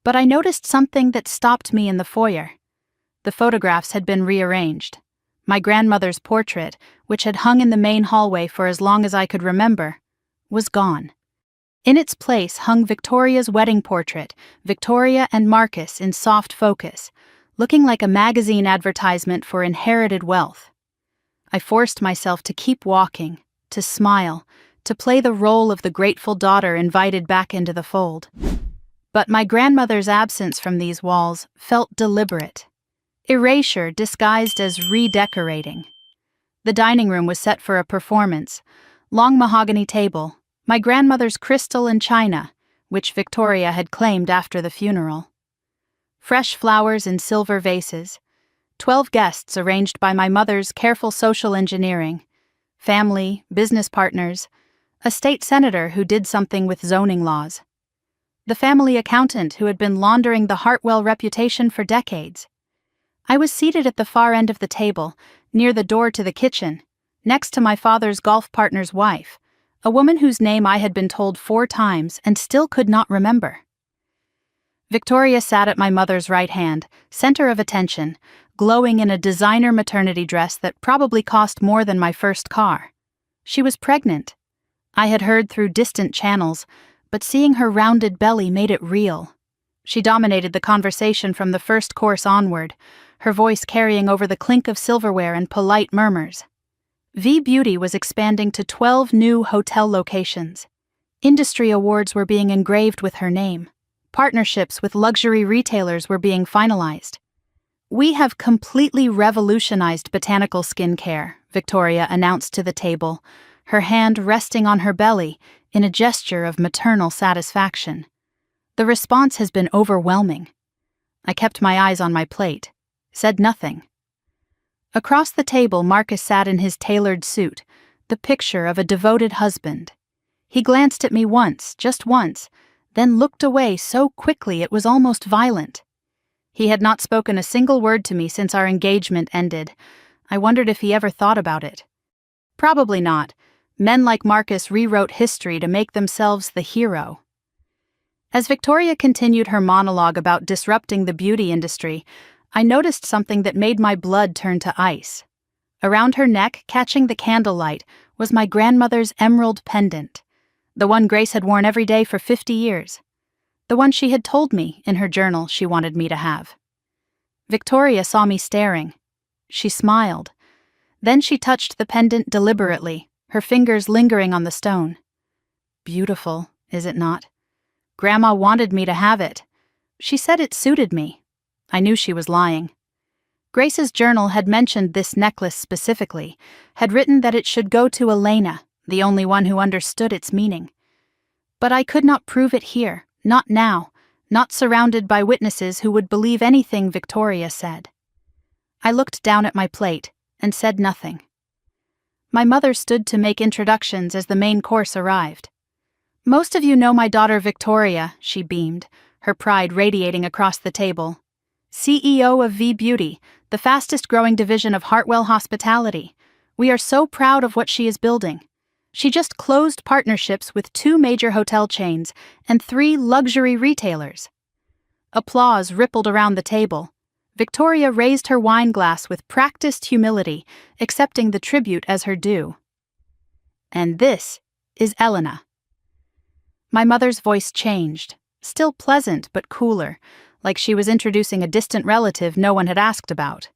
But I noticed something that stopped me in the foyer. The photographs had been rearranged. My grandmother's portrait, which had hung in the main hallway for as long as I could remember, was gone. In its place hung Victoria's wedding portrait, Victoria and Marcus in soft focus, looking like a magazine advertisement for inherited wealth. I forced myself to keep walking, to smile, to play the role of the grateful daughter invited back into the fold. But my grandmother's absence from these walls felt deliberate. Erasure disguised as redecorating. The dining room was set for a performance. Long mahogany table, my grandmother's crystal and china, which Victoria had claimed after the funeral. Fresh flowers in silver vases. 12 guests arranged by my mother's careful social engineering. Family, business partners, a state senator who did something with zoning laws. The family accountant who had been laundering the Hartwell reputation for decades. I was seated at the far end of the table, near the door to the kitchen, next to my father's golf partner's wife, a woman whose name I had been told 4 times and still could not remember. Victoria sat at my mother's right hand, center of attention, glowing in a designer maternity dress that probably cost more than my first car. She was pregnant. I had heard through distant channels, but seeing her rounded belly made it real. She dominated the conversation from the first course onward, her voice carrying over the clink of silverware and polite murmurs. V-Beauty was expanding to 12 new hotel locations. Industry awards were being engraved with her name. Partnerships with luxury retailers were being finalized. "We have completely revolutionized botanical skincare," Victoria announced to the table, her hand resting on her belly in a gesture of maternal satisfaction. The response has been overwhelming. I kept my eyes on my plate, said nothing. Across the table, Marcus sat in his tailored suit, the picture of a devoted husband. He glanced at me once, just once, then looked away so quickly it was almost violent. He had not spoken a single word to me since our engagement ended. I wondered if he ever thought about it. Probably not. Men like Marcus rewrote history to make themselves the hero. As Victoria continued her monologue about disrupting the beauty industry, I noticed something that made my blood turn to ice. Around her neck, catching the candlelight, was my grandmother's emerald pendant, the one Grace had worn every day for 50 years, the one she had told me in her journal she wanted me to have. Victoria saw me staring. She smiled. Then she touched the pendant deliberately, her fingers lingering on the stone. "Beautiful, is it not? Grandma wanted me to have it. She said it suited me." I knew she was lying. Grace's journal had mentioned this necklace specifically, had written that it should go to Elena, the only one who understood its meaning. But I could not prove it here, not now, not surrounded by witnesses who would believe anything Victoria said. I looked down at my plate and said nothing. My mother stood to make introductions as the main course arrived. "Most of you know my daughter Victoria," she beamed, her pride radiating across the table. "CEO of V-Beauty, the fastest-growing division of Hartwell Hospitality. We are so proud of what she is building. She just closed partnerships with 2 major hotel chains and 3 luxury retailers." Applause rippled around the table. Victoria raised her wine glass with practiced humility, accepting the tribute as her due. "And this is Elena." My mother's voice changed, still pleasant but cooler, like she was introducing a distant relative no one had asked about.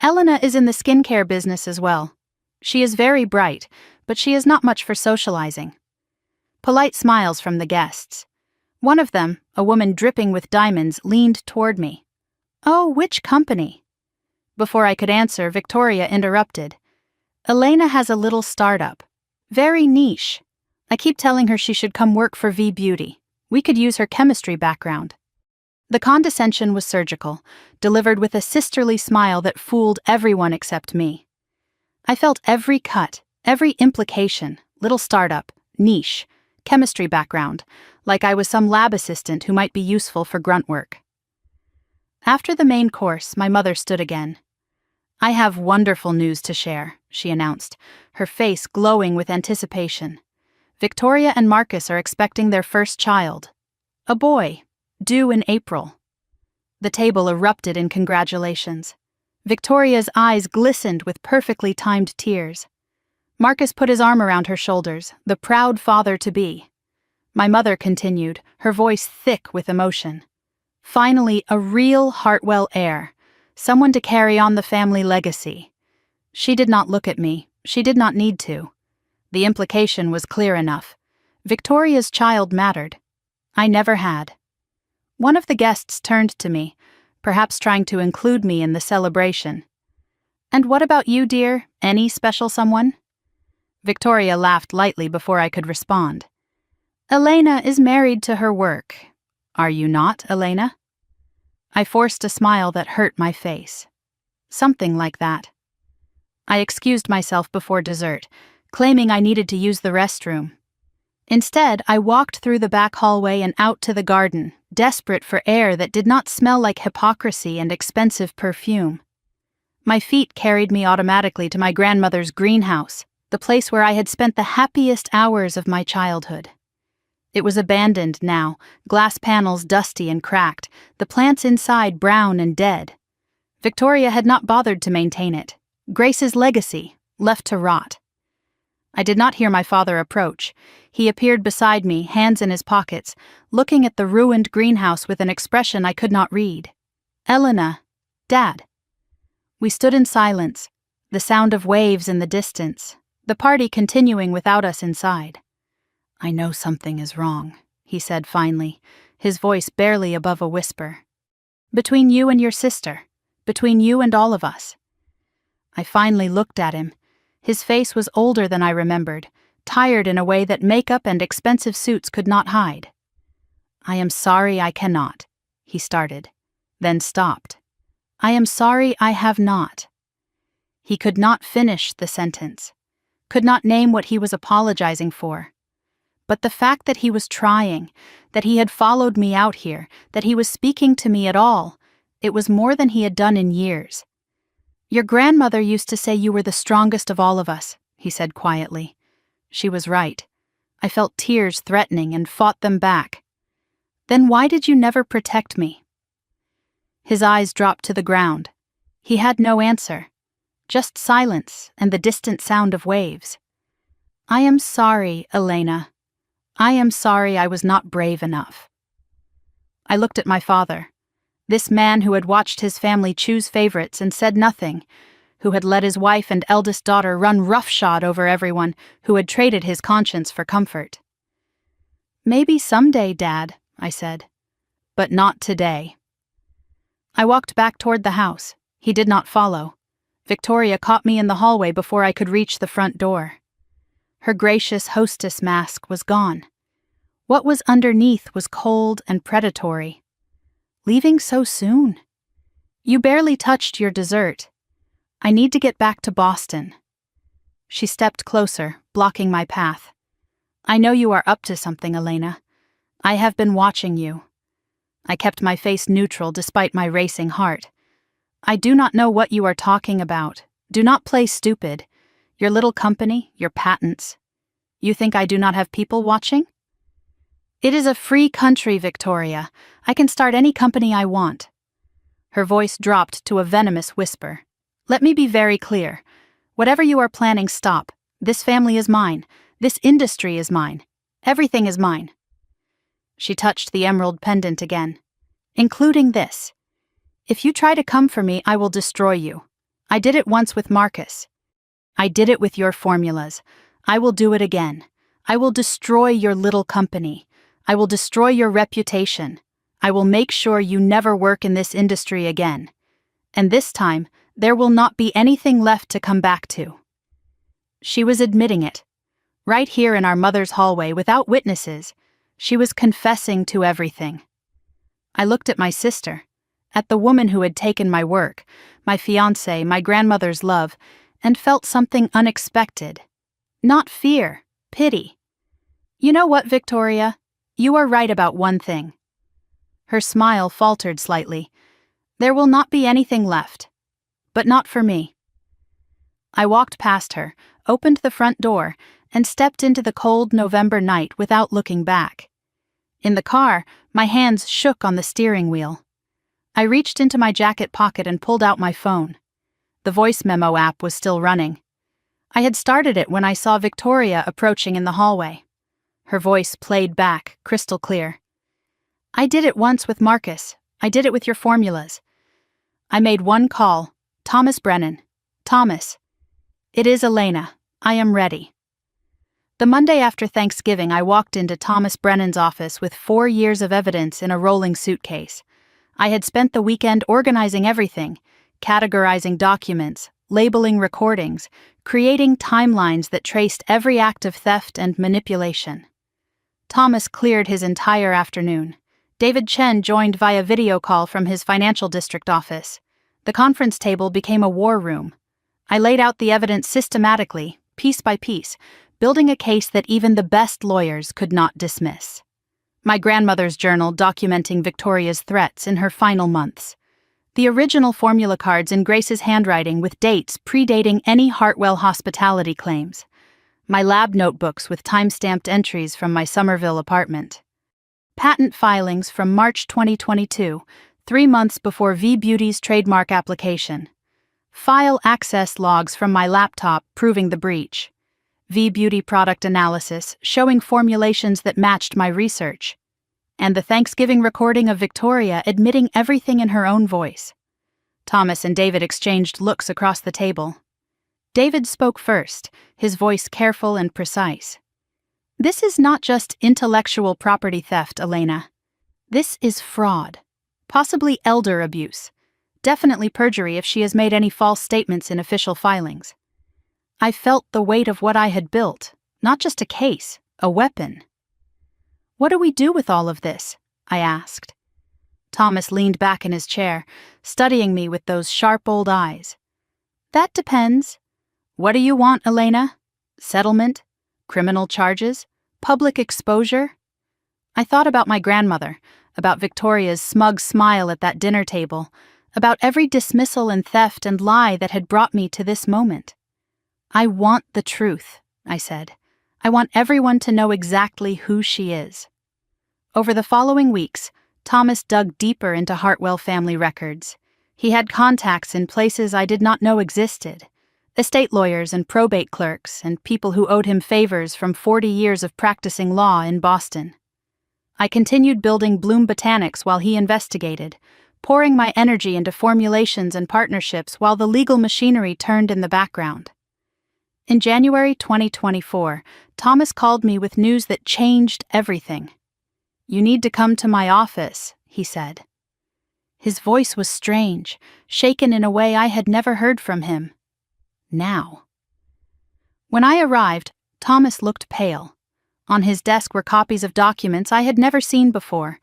"Elena is in the skincare business as well. She is very bright, but she is not much for socializing." Polite smiles from the guests. One of them, a woman dripping with diamonds, leaned toward me. "Oh, which company?" Before I could answer, Victoria interrupted. "Elena has a little startup. Very niche. I keep telling her she should come work for V-Beauty. We could use her chemistry background." The condescension was surgical, delivered with a sisterly smile that fooled everyone except me. I felt every cut, every implication, little startup, niche, chemistry background, like I was some lab assistant who might be useful for grunt work. After the main course, my mother stood again. "I have wonderful news to share," she announced, her face glowing with anticipation. "Victoria and Marcus are expecting their first child. A boy, due in April." The table erupted in congratulations. Victoria's eyes glistened with perfectly timed tears. Marcus put his arm around her shoulders, the proud father-to-be. My mother continued, her voice thick with emotion. Finally, a real Hartwell heir, someone to carry on the family legacy. She did not look at me. She did not need to. The implication was clear enough. Victoria's child mattered. I never had. One of the guests turned to me, perhaps trying to include me in the celebration. "And what about you, dear? Any special someone?" Victoria laughed lightly before I could respond. "Elena is married to her work. Are you not, Elena?" I forced a smile that hurt my face. Something like that. I excused myself before dessert, claiming I needed to use the restroom. Instead, I walked through the back hallway and out to the garden, desperate for air that did not smell like hypocrisy and expensive perfume. My feet carried me automatically to my grandmother's greenhouse, the place where I had spent the happiest hours of my childhood. It was abandoned now, glass panels dusty and cracked, the plants inside brown and dead. Victoria had not bothered to maintain it. Grace's legacy, left to rot. I did not hear my father approach. He appeared beside me, hands in his pockets, looking at the ruined greenhouse with an expression I could not read. "Elena, Dad." We stood in silence, the sound of waves in the distance, the party continuing without us inside. "I know something is wrong," he said finally, his voice barely above a whisper. "Between you and your sister, between you and all of us." I finally looked at him. His face was older than I remembered, tired in a way that makeup and expensive suits could not hide. "I am sorry I cannot," he started, then stopped. "I am sorry I have not." He could not finish the sentence, could not name what he was apologizing for. But the fact that he was trying, that he had followed me out here, that he was speaking to me at all, it was more than he had done in years. "Your grandmother used to say you were the strongest of all of us," he said quietly. She was right. I felt tears threatening and fought them back. "Then why did you never protect me?" His eyes dropped to the ground. He had no answer, just silence and the distant sound of waves. "I am sorry, Elena. I am sorry I was not brave enough." I looked at my father. This man who had watched his family choose favorites and said nothing, who had let his wife and eldest daughter run roughshod over everyone, who had traded his conscience for comfort. "Maybe someday, Dad," I said, "but not today." I walked back toward the house. He did not follow. Victoria caught me in the hallway before I could reach the front door. Her gracious hostess mask was gone. What was underneath was cold and predatory. "Leaving so soon? You barely touched your dessert. I need to get back to Boston." She stepped closer, blocking my path. "I know you are up to something, Elena. I have been watching you." I kept my face neutral despite my racing heart. "I do not know what you are talking about. Do not play stupid. Your little company, your patents. You think I do not have people watching?" "It is a free country, Victoria. I can start any company I want." Her voice dropped to a venomous whisper. "Let me be very clear. Whatever you are planning, stop. This family is mine. This industry is mine. Everything is mine." She touched the emerald pendant again. "Including this. If you try to come for me, I will destroy you. I did it once with Marcus. I did it with your formulas. I will do it again. I will destroy your little company. I will destroy your reputation. I will make sure you never work in this industry again. And this time, there will not be anything left to come back to." She was admitting it. Right here in our mother's hallway, without witnesses, she was confessing to everything. I looked at my sister, at the woman who had taken my work, my fiancé, my grandmother's love, and felt something unexpected. Not fear, pity. "You know what, Victoria? You are right about one thing." Her smile faltered slightly. "There will not be anything left. But not for me." I walked past her, opened the front door, and stepped into the cold November night without looking back. In the car, my hands shook on the steering wheel. I reached into my jacket pocket and pulled out my phone. The voice memo app was still running. I had started it when I saw Victoria approaching in the hallway. Her voice played back, crystal clear. I did it once with Marcus. I did it with your formulas. I made one call. Thomas Brennan. Thomas. It is Elena. I am ready. The Monday after Thanksgiving, I walked into Thomas Brennan's office with 4 years of evidence in a rolling suitcase. I had spent the weekend organizing everything, categorizing documents, labeling recordings, creating timelines that traced every act of theft and manipulation. Thomas cleared his entire afternoon. David Chen joined via video call from his financial district office. The conference table became a war room. I laid out the evidence systematically, piece by piece, building a case that even the best lawyers could not dismiss. My grandmother's journal documenting Victoria's threats in her final months. The original formula cards in Grace's handwriting with dates predating any Hartwell hospitality claims. My lab notebooks with time-stamped entries from my Somerville apartment. Patent filings from March 2022, 3 months before V-Beauty's trademark application. File access logs from my laptop proving the breach. V-Beauty product analysis showing formulations that matched my research. And the Thanksgiving recording of Victoria admitting everything in her own voice. Thomas and David exchanged looks across the table. David spoke first, his voice careful and precise. This is not just intellectual property theft, Elena. This is fraud. Possibly elder abuse. Definitely perjury if she has made any false statements in official filings. I felt the weight of what I had built, not just a case, a weapon. What do we do with all of this? I asked. Thomas leaned back in his chair, studying me with those sharp old eyes. That depends. What do you want, Elena? Settlement? Criminal charges? Public exposure? I thought about my grandmother, about Victoria's smug smile at that dinner table, about every dismissal and theft and lie that had brought me to this moment. I want the truth, I said. I want everyone to know exactly who she is. Over the following weeks, Thomas dug deeper into Hartwell family records. He had contacts in places I did not know existed. Estate lawyers and probate clerks and people who owed him favors from 40 years of practicing law in Boston. I continued building Bloom Botanics while he investigated, pouring my energy into formulations and partnerships while the legal machinery turned in the background. In January 2024, Thomas called me with news that changed everything. You need to come to my office, he said. His voice was strange, shaken in a way I had never heard from him. Now. When I arrived, Thomas looked pale. On his desk were copies of documents I had never seen before,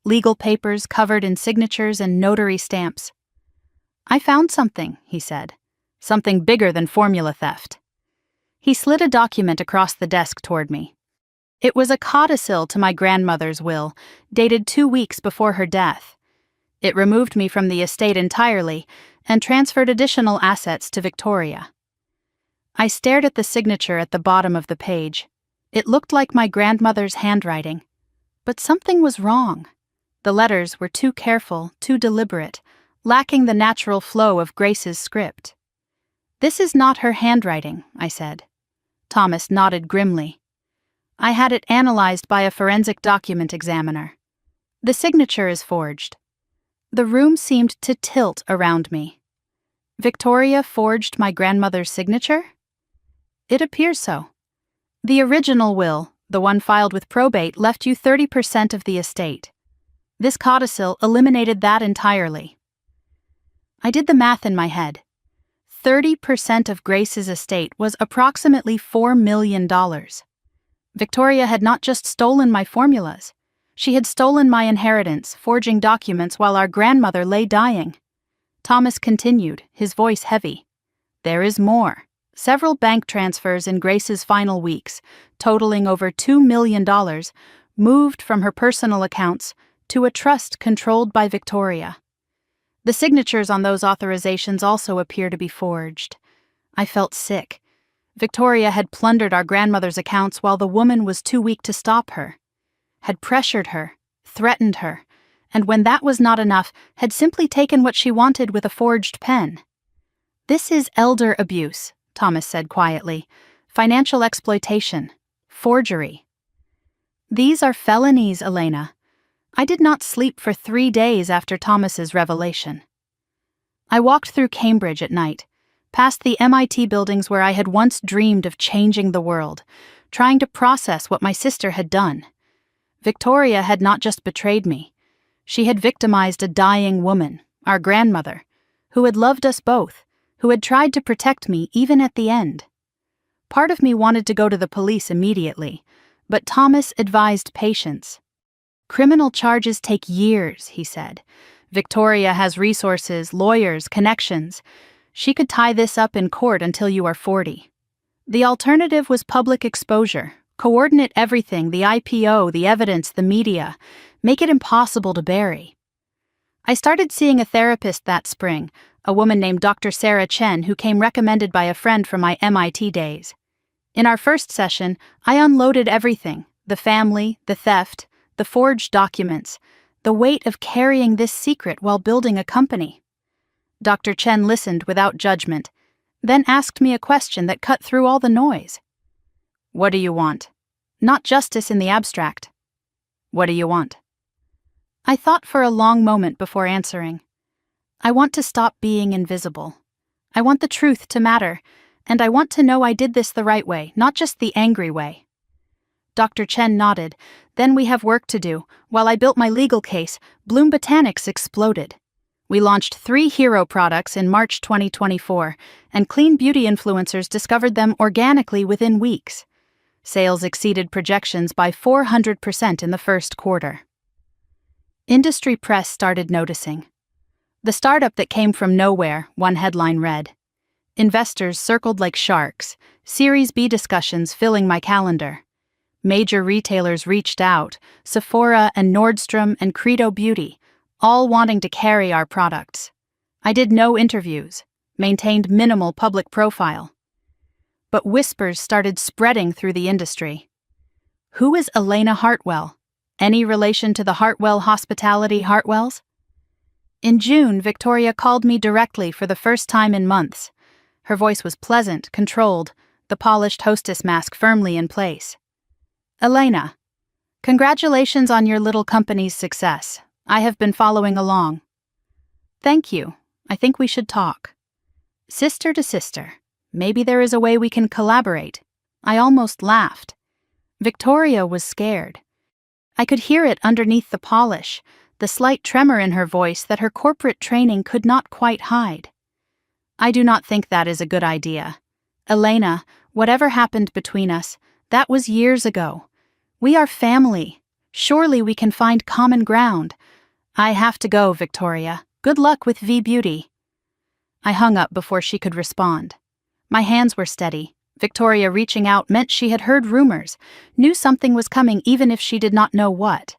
legal papers covered in signatures and notary stamps. I found something, he said. Something bigger than formula theft. He slid a document across the desk toward me. It was a codicil to my grandmother's will, dated 2 weeks before her death. It removed me from the estate entirely and transferred additional assets to Victoria. I stared at the signature at the bottom of the page. It looked like my grandmother's handwriting. But something was wrong. The letters were too careful, too deliberate, lacking the natural flow of Grace's script. This is not her handwriting, I said. Thomas nodded grimly. I had it analyzed by a forensic document examiner. The signature is forged. The room seemed to tilt around me. Victoria forged my grandmother's signature? It appears so. The original will, the one filed with probate, left you 30% of the estate. This codicil eliminated that entirely. I did the math in my head. 30% of Grace's estate was approximately $4 million. Victoria had not just stolen my formulas. She had stolen my inheritance, forging documents while our grandmother lay dying. Thomas continued, his voice heavy. There is more. Several bank transfers in Grace's final weeks, totaling over $2 million, moved from her personal accounts to a trust controlled by Victoria. The signatures on those authorizations also appear to be forged. I felt sick. Victoria had plundered our grandmother's accounts while the woman was too weak to stop her, had pressured her, threatened her, and when that was not enough, had simply taken what she wanted with a forged pen. This is elder abuse, Thomas said quietly. Financial exploitation. Forgery. These are felonies, Elena. I did not sleep for 3 days after Thomas's revelation. I walked through Cambridge at night, past the MIT buildings where I had once dreamed of changing the world, trying to process what my sister had done. Victoria had not just betrayed me. She had victimized a dying woman, our grandmother, who had loved us both, who had tried to protect me even at the end. Part of me wanted to go to the police immediately, but Thomas advised patience. Criminal charges take years, he said. Victoria has resources, lawyers, connections. She could tie this up in court until you are 40. The alternative was public exposure. Coordinate everything, the IPO, the evidence, the media. Make it impossible to bury. I started seeing a therapist that spring, a woman named Dr. Sarah Chen, who came recommended by a friend from my MIT days. In our first session, I unloaded everything, the family, the theft, the forged documents, the weight of carrying this secret while building a company. Dr. Chen listened without judgment, then asked me a question that cut through all the noise. What do you want? Not justice in the abstract. What do you want? I thought for a long moment before answering. I want to stop being invisible. I want the truth to matter, and I want to know I did this the right way, not just the angry way. Dr. Chen nodded. Then we have work to do. While I built my legal case, Bloom Botanics exploded. We launched 3 hero products in March 2024, and clean beauty influencers discovered them organically within weeks. Sales exceeded projections by 400% in the first quarter. Industry press started noticing. The startup that came from nowhere, one headline read. Investors circled like sharks, Series B discussions filling my calendar. Major retailers reached out, Sephora and Nordstrom and Credo Beauty, all wanting to carry our products. I did no interviews, maintained minimal public profile. But whispers started spreading through the industry. Who is Elena Hartwell? Any relation to the Hartwell Hospitality Hartwells? In June, Victoria called me directly for the first time in months. Her voice was pleasant, controlled, the polished hostess mask firmly in place. Elena, congratulations on your little company's success. I have been following along. Thank you. I think we should talk. Sister to sister. Maybe there is a way we can collaborate. I almost laughed. Victoria was scared. I could hear it underneath the polish, the slight tremor in her voice that her corporate training could not quite hide. I do not think that is a good idea. Elena, whatever happened between us, that was years ago. We are family. Surely we can find common ground. I have to go, Victoria. Good luck with V Beauty. I hung up before she could respond. My hands were steady. Victoria reaching out meant she had heard rumors, knew something was coming even if she did not know what.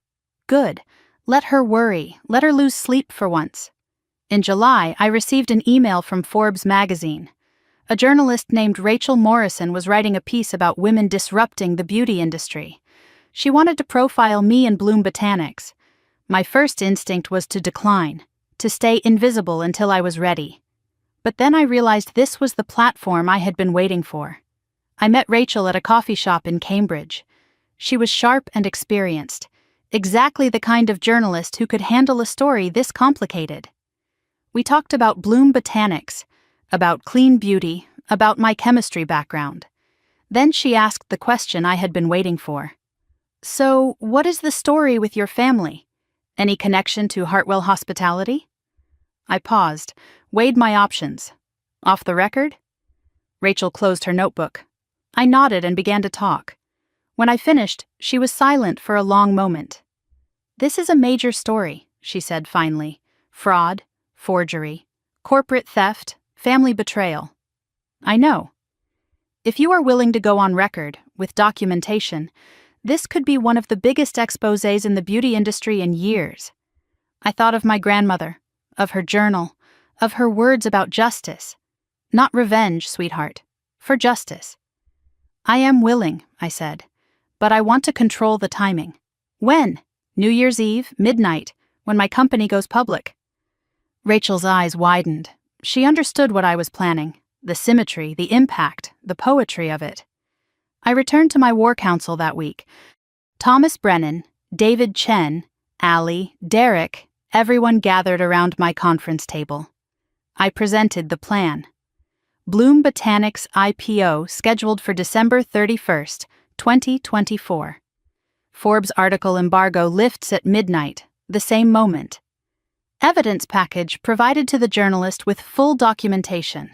Good. Let her worry. Let her lose sleep for once. In July, I received an email from Forbes magazine. A journalist named Rachel Morrison was writing a piece about women disrupting the beauty industry. She wanted to profile me and Bloom Botanics. My first instinct was to decline, to stay invisible until I was ready. But then I realized this was the platform I had been waiting for. I met Rachel at a coffee shop in Cambridge. She was sharp and experienced, exactly the kind of journalist who could handle a story this complicated. We talked about Bloom Botanics, about clean beauty, about my chemistry background. Then she asked the question I had been waiting for. So, what is the story with your family? Any connection to Hartwell Hospitality? I paused, weighed my options. Off the record? Rachel closed her notebook. I nodded and began to talk. When I finished, she was silent for a long moment. This is a major story, she said finally. Fraud, forgery, corporate theft, family betrayal. I know. If you are willing to go on record, with documentation, this could be one of the biggest exposés in the beauty industry in years. I thought of my grandmother, of her journal, of her words about justice. Not revenge, sweetheart, for justice. I am willing, I said, but I want to control the timing. When? New Year's Eve, midnight, when my company goes public. Rachel's eyes widened. She understood what I was planning, the symmetry, the impact, the poetry of it. I returned to my war council that week, Thomas Brennan, David Chen, Allie, Derek, everyone gathered around my conference table. I presented the plan. Bloom Botanics IPO scheduled for December 31st, 2024. Forbes article embargo lifts at midnight, the same moment. Evidence package provided to the journalist with full documentation.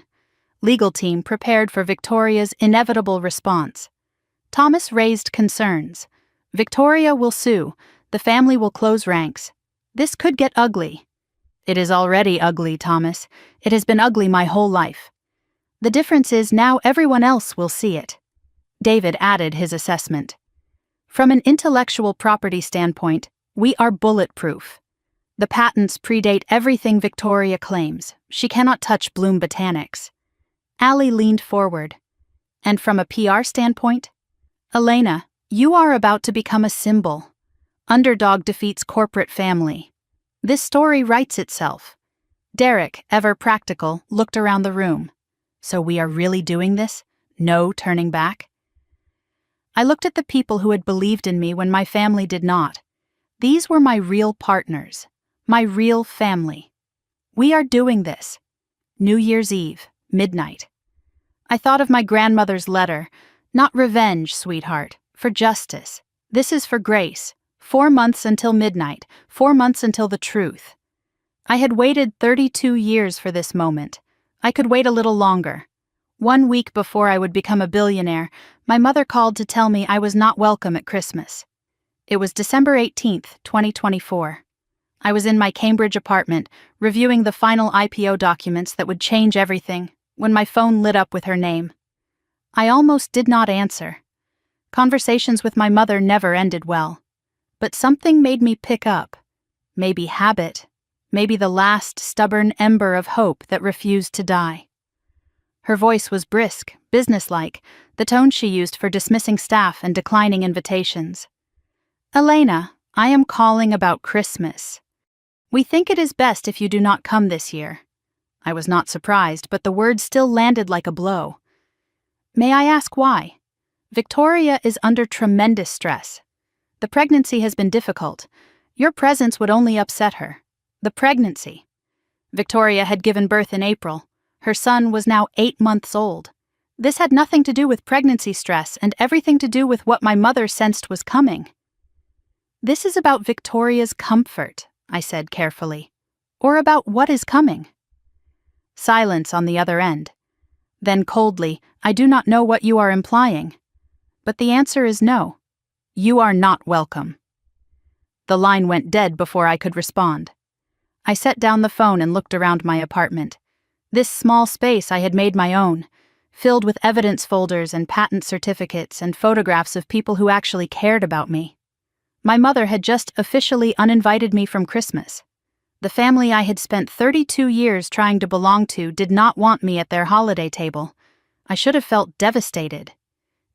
Legal team prepared for Victoria's inevitable response. Thomas raised concerns. Victoria will sue. The family will close ranks. This could get ugly. It is already ugly, Thomas. It has been ugly my whole life. The difference is now everyone else will see it. David added his assessment. From an intellectual property standpoint, we are bulletproof. The patents predate everything Victoria claims. She cannot touch Bloom Botanics. Allie leaned forward. And from a PR standpoint? Elena, you are about to become a symbol. Underdog defeats corporate family. This story writes itself. Derek, ever practical, looked around the room. So we are really doing this? No turning back? I looked at the people who had believed in me when my family did not. These were my real partners, my real family. We are doing this. New Year's Eve, midnight. I thought of my grandmother's letter. Not revenge, sweetheart, for justice. This is for grace. 4 months until midnight, 4 months until the truth. I had waited 32 years for this moment. I could wait a little longer. 1 week before I would become a billionaire, my mother called to tell me I was not welcome at Christmas. It was December 18th, 2024. I was in my Cambridge apartment, reviewing the final IPO documents that would change everything, when my phone lit up with her name. I almost did not answer. Conversations with my mother never ended well. But something made me pick up. Maybe habit. Maybe the last stubborn ember of hope that refused to die. Her voice was brisk, businesslike, the tone she used for dismissing staff and declining invitations. Elena, I am calling about Christmas. We think it is best if you do not come this year. I was not surprised, but the words still landed like a blow. May I ask why? Victoria is under tremendous stress. The pregnancy has been difficult. Your presence would only upset her. The pregnancy. Victoria had given birth in April. Her son was now 8 months old. This had nothing to do with pregnancy stress and everything to do with what my mother sensed was coming. This is about Victoria's comfort, I said carefully. Or about what is coming. Silence on the other end. Then coldly, I do not know what you are implying. But the answer is no. You are not welcome. The line went dead before I could respond. I set down the phone and looked around my apartment. This small space I had made my own, filled with evidence folders and patent certificates and photographs of people who actually cared about me. My mother had just officially uninvited me from Christmas. The family I had spent 32 years trying to belong to did not want me at their holiday table. I should have felt devastated.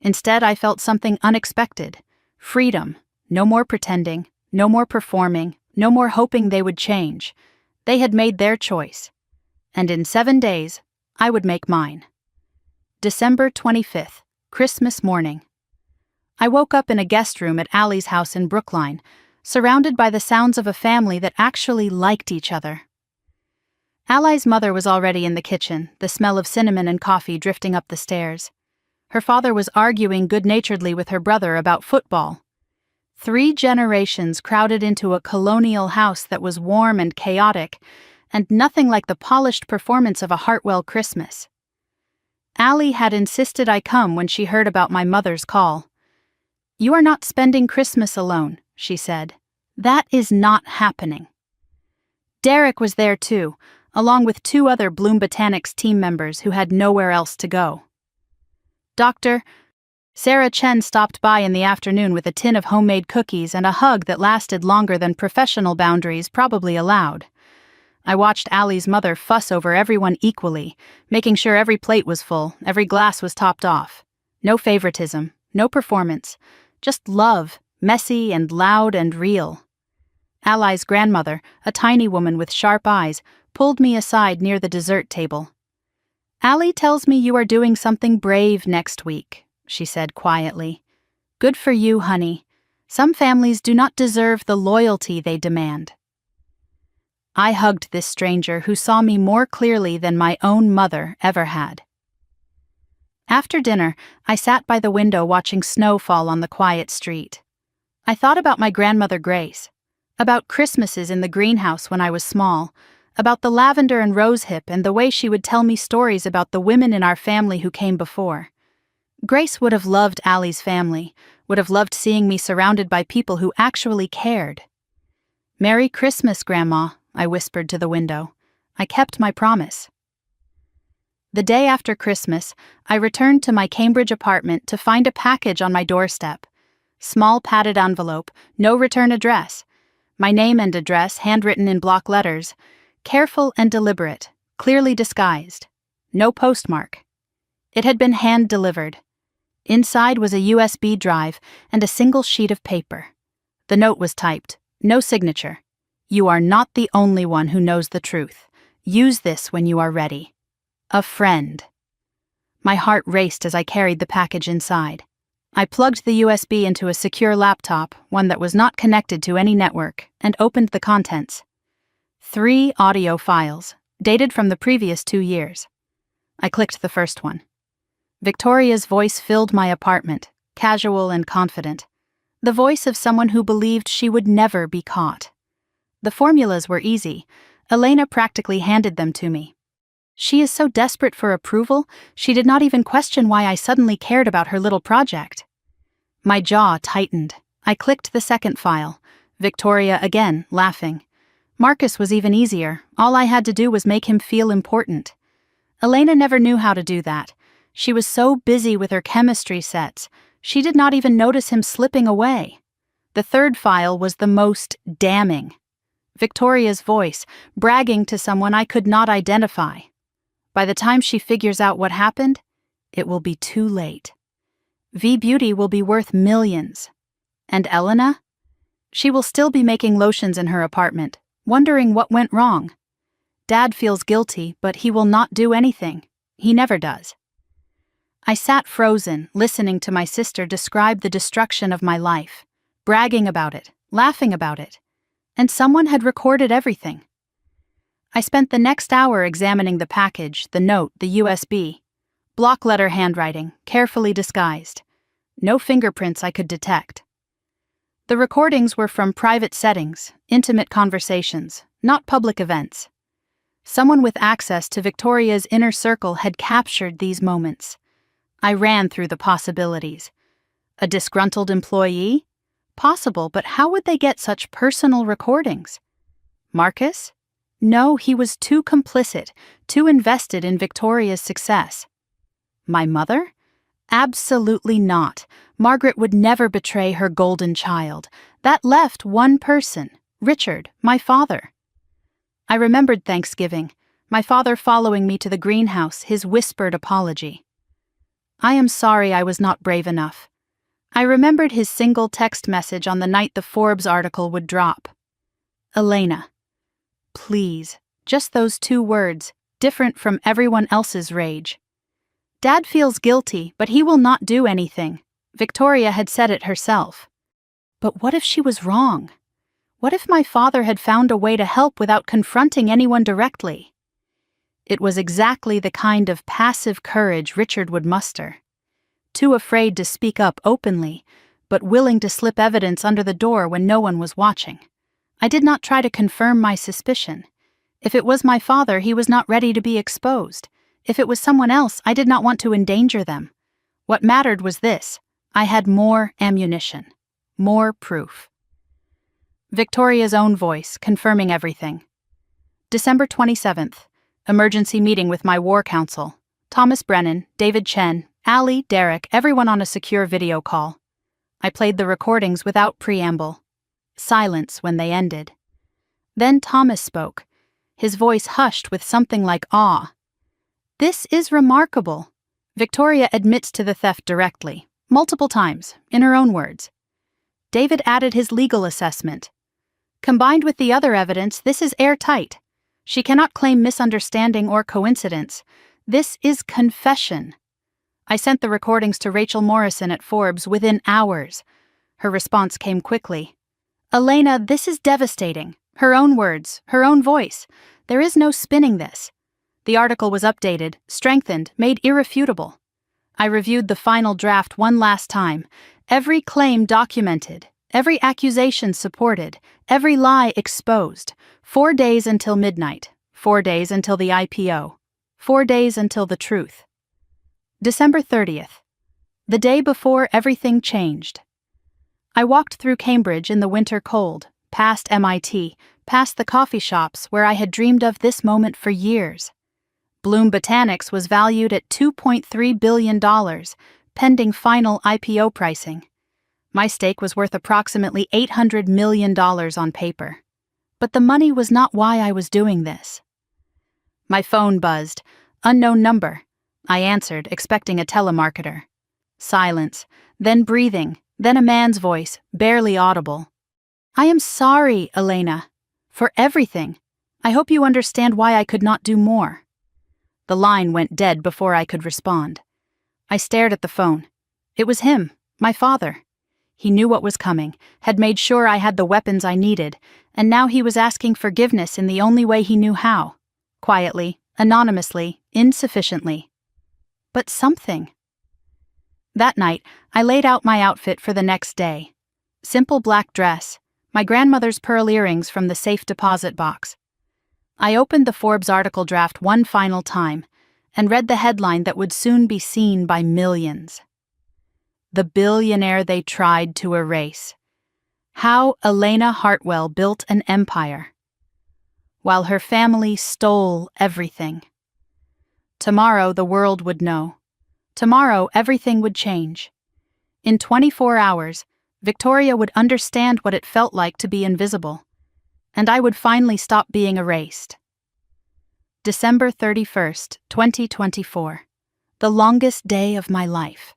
Instead, I felt something unexpected. Freedom. No more pretending, no more performing, no more hoping they would change. They had made their choice. And in 7 days, I would make mine. December 25th, Christmas morning. I woke up in a guest room at Allie's house in Brookline, surrounded by the sounds of a family that actually liked each other. Allie's mother was already in the kitchen, the smell of cinnamon and coffee drifting up the stairs. Her father was arguing good-naturedly with her brother about football. 3 generations crowded into a colonial house that was warm and chaotic, and nothing like the polished performance of a Hartwell Christmas. Allie had insisted I come when she heard about my mother's call. You are not spending Christmas alone, she said. That is not happening. Derek was there too, along with 2 other Bloom Botanics team members who had nowhere else to go. Dr. Sarah Chen stopped by in the afternoon with a tin of homemade cookies and a hug that lasted longer than professional boundaries probably allowed. I watched Allie's mother fuss over everyone equally, making sure every plate was full, every glass was topped off. No favoritism, no performance, just love, messy and loud and real. Allie's grandmother, a tiny woman with sharp eyes, pulled me aside near the dessert table. Allie tells me you are doing something brave next week, she said quietly. Good for you, honey. Some families do not deserve the loyalty they demand. I hugged this stranger who saw me more clearly than my own mother ever had. After dinner, I sat by the window watching snow fall on the quiet street. I thought about my grandmother Grace, about Christmases in the greenhouse when I was small, about the lavender and rosehip and the way she would tell me stories about the women in our family who came before. Grace would have loved Allie's family, would have loved seeing me surrounded by people who actually cared. "Merry Christmas, Grandma," I whispered to the window. I kept my promise. The day after Christmas, I returned to my Cambridge apartment to find a package on my doorstep. Small padded envelope, no return address. My name and address handwritten in block letters. Careful and deliberate, clearly disguised. No postmark. It had been hand-delivered. Inside was a USB drive and a single sheet of paper. The note was typed, no signature. "You are not the only one who knows the truth. Use this when you are ready. A friend." My heart raced as I carried the package inside. I plugged the USB into a secure laptop, one that was not connected to any network, and opened the contents. 3 audio files, dated from the previous 2 years. I clicked the first one. Victoria's voice filled my apartment, casual and confident. The voice of someone who believed she would never be caught. The formulas were easy. Elena practically handed them to me. She is so desperate for approval, she did not even question why I suddenly cared about her little project. My jaw tightened. I clicked the second file. Victoria again, laughing. Marcus was even easier. All I had to do was make him feel important. Elena never knew how to do that. She was so busy with her chemistry sets, she did not even notice him slipping away. The third file was the most damning. Victoria's voice, bragging to someone I could not identify. By the time she figures out what happened, it will be too late. V-Beauty will be worth millions. And Elena? She will still be making lotions in her apartment, wondering what went wrong. Dad feels guilty, but he will not do anything. He never does. I sat frozen, listening to my sister describe the destruction of my life, bragging about it, laughing about it. And someone had recorded everything. I spent the next hour examining the package, the note, the USB. Block letter handwriting, carefully disguised. No fingerprints I could detect. The recordings were from private settings, intimate conversations, not public events. Someone with access to Victoria's inner circle had captured these moments. I ran through the possibilities. A disgruntled employee? Possible, but how would they get such personal recordings? Marcus? No, he was too complicit, too invested in Victoria's success. My mother? Absolutely not. Margaret would never betray her golden child. That left one person, Richard, my father. I remembered Thanksgiving, my father following me to the greenhouse, his whispered apology. "I am sorry I was not brave enough." I remembered his single text message on the night the Forbes article would drop. "Elena. Please." Just those 2 words, different from everyone else's rage. Dad feels guilty, but he will not do anything. Victoria had said it herself. But what if she was wrong? What if my father had found a way to help without confronting anyone directly? It was exactly the kind of passive courage Richard would muster. Too afraid to speak up openly, but willing to slip evidence under the door when no one was watching. I did not try to confirm my suspicion. If it was my father, he was not ready to be exposed. If it was someone else, I did not want to endanger them. What mattered was this: I had more ammunition, more proof. Victoria's own voice, confirming everything. December 27th, emergency meeting with my war council. Thomas Brennan, David Chen, Allie, Derek, everyone on a secure video call. I played the recordings without preamble. Silence when they ended. Then Thomas spoke, his voice hushed with something like awe. "This is remarkable." Victoria admits to the theft directly, multiple times, in her own words. David added his legal assessment. Combined with the other evidence, this is airtight. She cannot claim misunderstanding or coincidence. This is confession. I sent the recordings to Rachel Morrison at Forbes within hours. Her response came quickly. "Elena, this is devastating. Her own words, her own voice. There is no spinning this." The article was updated, strengthened, made irrefutable. I reviewed the final draft one last time. Every claim documented, every accusation supported, every lie exposed. 4 days until midnight, 4 days until the IPO, 4 days until the truth. December 30th. The day before everything changed. I walked through Cambridge in the winter cold, past MIT, past the coffee shops where I had dreamed of this moment for years. Bloom Botanics was valued at $2.3 billion, pending final IPO pricing. My stake was worth approximately $800 million on paper. But the money was not why I was doing this. My phone buzzed. Unknown number. I answered, expecting a telemarketer. Silence, then breathing, then a man's voice, barely audible. "I am sorry, Elena. For everything. I hope you understand why I could not do more." The line went dead before I could respond. I stared at the phone. It was him, my father. He knew what was coming, had made sure I had the weapons I needed, and now he was asking forgiveness in the only way he knew how. Quietly, anonymously, insufficiently. But something. That night, I laid out my outfit for the next day. Simple black dress, my grandmother's pearl earrings from the safe deposit box. I opened the Forbes article draft one final time and read the headline that would soon be seen by millions. "The billionaire they tried to erase. How Elena Hartwell built an empire, while her family stole everything. Tomorrow the world would know. Tomorrow everything would change. In 24 hours, Victoria would understand what it felt like to be invisible, and I would finally stop being erased." December 31st, 2024. The longest day of my life.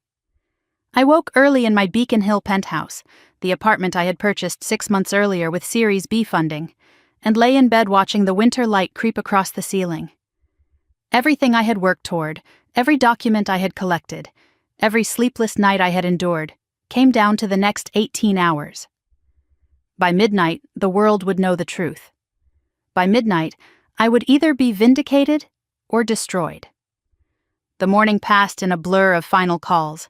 I woke early in my Beacon Hill penthouse, the apartment I had purchased 6 months earlier with Series B funding, and lay in bed watching the winter light creep across the ceiling. Everything I had worked toward, every document I had collected, every sleepless night I had endured, came down to the next 18 hours. By midnight, the world would know the truth. By midnight, I would either be vindicated or destroyed. The morning passed in a blur of final calls.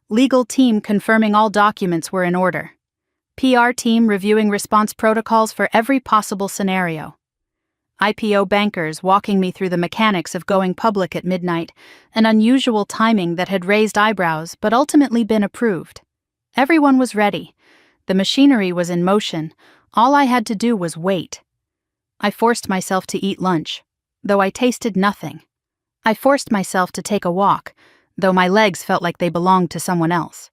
Legal team confirming all documents were in order. PR team reviewing response protocols for every possible scenario. IPO bankers walking me through the mechanics of going public at midnight, an unusual timing that had raised eyebrows but ultimately been approved. Everyone was ready. The machinery was in motion. All I had to do was wait. I forced myself to eat lunch, though I tasted nothing. I forced myself to take a walk, though my legs felt like they belonged to someone else.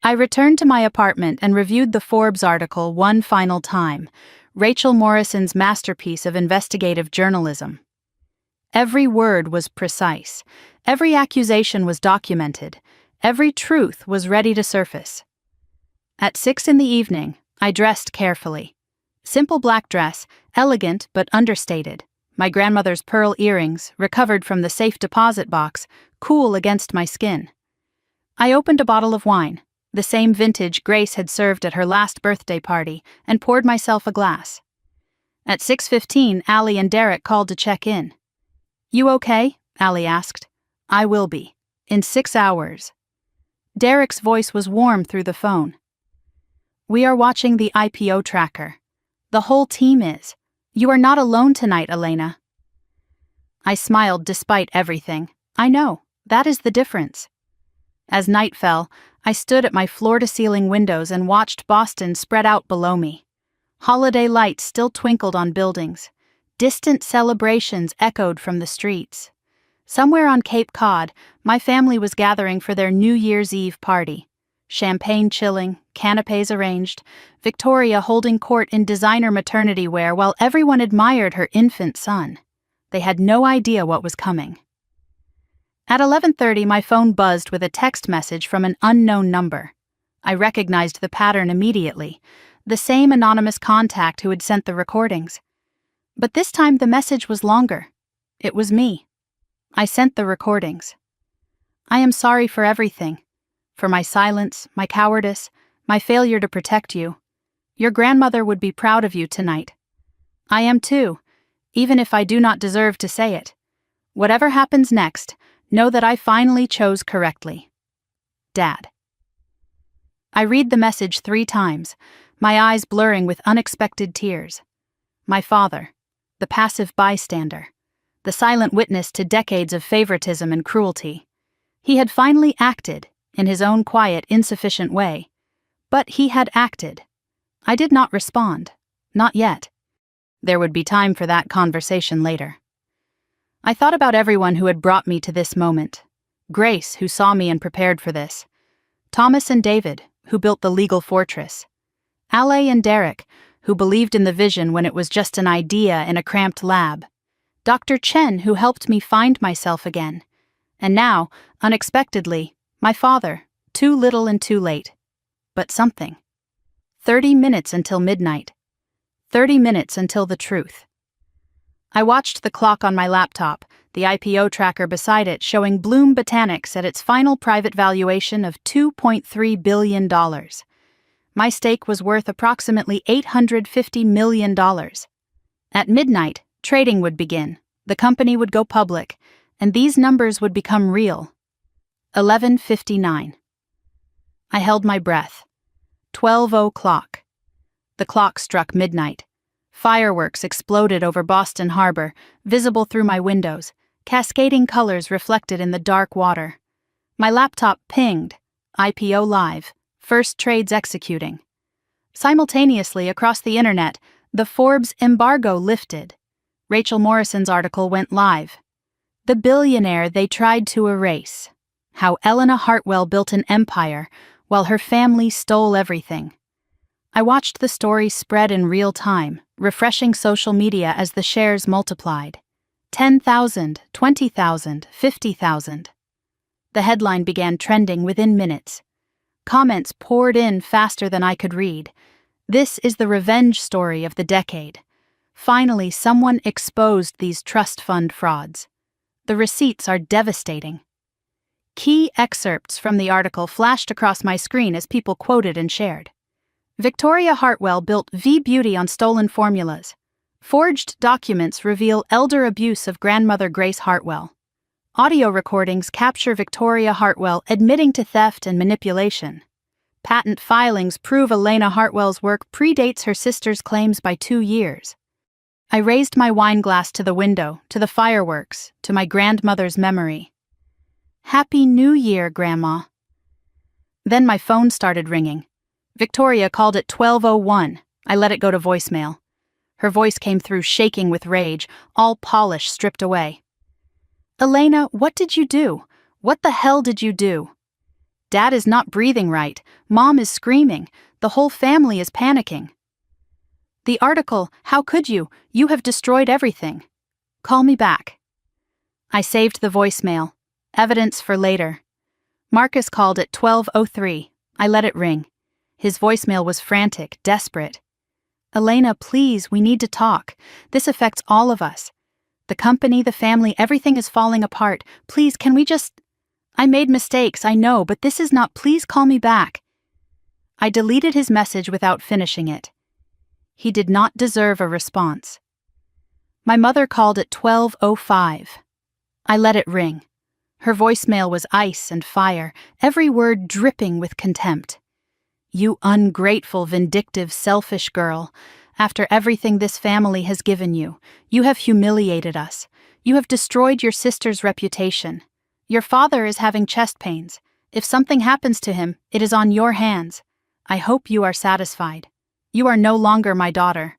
I returned to my apartment and reviewed the Forbes article one final time, Rachel Morrison's masterpiece of investigative journalism. Every word was precise. Every accusation was documented. Every truth was ready to surface. At 6 in the evening, I dressed carefully. Simple black dress, elegant but understated. My grandmother's pearl earrings, recovered from the safe deposit box, cool against my skin. I opened a bottle of wine, the same vintage Grace had served at her last birthday party, and poured myself a glass. At 6:15, Allie and Derek called to check in. "You okay?" Allie asked. "I will be. In 6 hours." Derek's voice was warm through the phone. "We are watching the IPO tracker. The whole team is. You are not alone tonight, Elena." I smiled despite everything. I know, that is the difference. As night fell, I stood at my floor-to-ceiling windows and watched Boston spread out below me. Holiday lights still twinkled on buildings. Distant celebrations echoed from the streets. Somewhere on Cape Cod, my family was gathering for their New Year's Eve party. Champagne chilling, canapes arranged, Victoria holding court in designer maternity wear while everyone admired her infant son. They had no idea what was coming. At 11:30, my phone buzzed with a text message from an unknown number. I recognized the pattern immediately, the same anonymous contact who had sent the recordings. But this time the message was longer. It was me. I sent the recordings. "I am sorry for everything. For my silence, my cowardice, My failure to protect you. Your grandmother would be proud of you tonight. I am too, even if I do not deserve to say it. Whatever happens next, know that I finally chose correctly. Dad. I read the message 3 times, my eyes blurring with unexpected tears. My father, the passive bystander, the silent witness to decades of favoritism and cruelty. He had finally acted, in his own quiet, insufficient way. But he had acted. I did not respond. Not yet. There would be time for that conversation later. I thought about everyone who had brought me to this moment. Grace, who saw me and prepared for this. Thomas and David, who built the legal fortress. Ale and Derek, who believed in the vision when it was just an idea in a cramped lab. Dr. Chen, who helped me find myself again. And now, unexpectedly, my father, too little and too late. But something. 30 minutes until midnight. 30 minutes until the truth. I watched the clock on my laptop, the IPO tracker beside it showing Bloom Botanics at its final private valuation of $2.3 billion. My stake was worth approximately $850 million. At midnight, trading would begin, the company would go public, and these numbers would become real. 11:59. I held my breath. 12:00. The clock struck midnight. Fireworks exploded over Boston Harbor, visible through my windows, cascading colors reflected in the dark water. My laptop pinged. IPO live. First trades executing. Simultaneously across the internet, the Forbes embargo lifted. Rachel Morrison's article went live. The billionaire they tried to erase. How Elena Hartwell built an empire while her family stole everything. I watched the story spread in real time, refreshing social media as the shares multiplied. 10,000, 20,000, 50,000. The headline began trending within minutes. Comments poured in faster than I could read. This is the revenge story of the decade. Finally, someone exposed these trust fund frauds. The receipts are devastating. Key excerpts from the article flashed across my screen as people quoted and shared. Victoria Hartwell built V-Beauty on stolen formulas. Forged documents reveal elder abuse of grandmother Grace Hartwell. Audio recordings capture Victoria Hartwell admitting to theft and manipulation. Patent filings prove Elena Hartwell's work predates her sister's claims by 2 years. I raised my wine glass to the window, to the fireworks, to my grandmother's memory. Happy New Year, Grandma. Then my phone started ringing. Victoria called at 12:01. I let it go to voicemail. Her voice came through shaking with rage, all polish stripped away. Elena, what did you do? What the hell did you do? Dad is not breathing right. Mom is screaming. The whole family is panicking. The article, how could you? You have destroyed everything. Call me back. I saved the voicemail. Evidence for later. Marcus called at 12:03. I let it ring. His voicemail was frantic, desperate. Elena, please, we need to talk. This affects all of us. The company, the family, everything is falling apart. Please, can we just... I made mistakes, I know, but this is not... Please call me back. I deleted his message without finishing it. He did not deserve a response. My mother called at 12:05. I let it ring. Her voicemail was ice and fire, every word dripping with contempt. You ungrateful, vindictive, selfish girl. After everything this family has given you, you have humiliated us. You have destroyed your sister's reputation. Your father is having chest pains. If something happens to him, it is on your hands. I hope you are satisfied. You are no longer my daughter.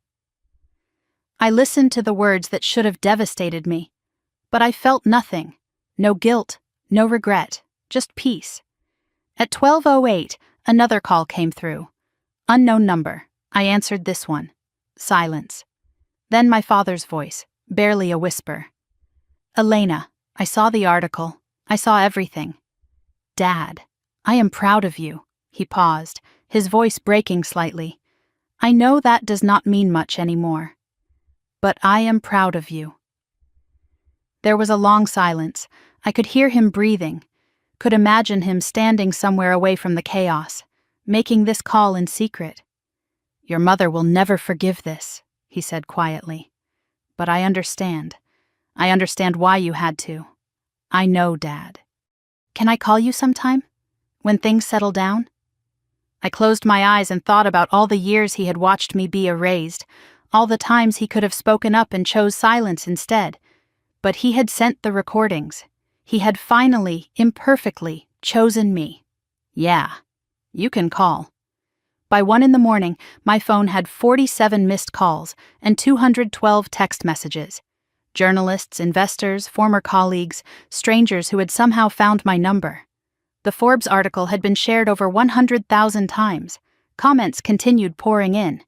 I listened to the words that should have devastated me, but I felt nothing. No guilt, no regret, just peace. At 12:08, another call came through. Unknown number. I answered this one. Silence. Then my father's voice, barely a whisper. Elena, I saw the article. I saw everything. Dad, I am proud of you. He paused, his voice breaking slightly. I know that does not mean much anymore. But I am proud of you. There was a long silence. I could hear him breathing, could imagine him standing somewhere away from the chaos, making this call in secret. Your mother will never forgive this, he said quietly. But I understand. I understand why you had to. I know, Dad. Can I call you sometime? When things settle down? I closed my eyes and thought about all the years he had watched me be erased, all the times he could have spoken up and chose silence instead. But he had sent the recordings. He had finally, imperfectly, chosen me. Yeah, you can call. By 1 a.m, my phone had 47 missed calls and 212 text messages. Journalists, investors, former colleagues, strangers who had somehow found my number. The Forbes article had been shared over 100,000 times. Comments continued pouring in.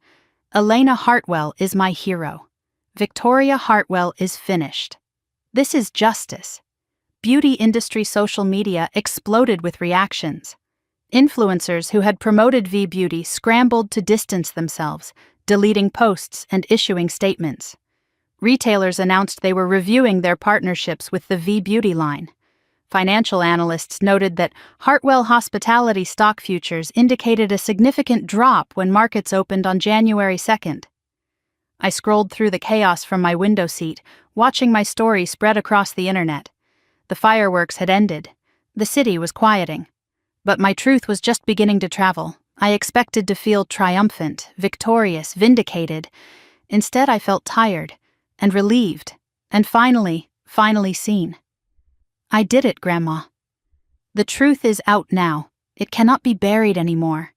Elena Hartwell is my hero. Victoria Hartwell is finished. This is justice. Beauty industry social media exploded with reactions. Influencers who had promoted V-Beauty scrambled to distance themselves, deleting posts and issuing statements. Retailers announced they were reviewing their partnerships with the V-Beauty line. Financial analysts noted that Hartwell Hospitality stock futures indicated a significant drop when markets opened on January 2nd. I scrolled through the chaos from my window seat, watching my story spread across the internet. The fireworks had ended. The city was quieting. But my truth was just beginning to travel. I expected to feel triumphant, victorious, vindicated. Instead, I felt tired and relieved, and finally seen. I did it, Grandma. The truth is out now. It cannot be buried anymore.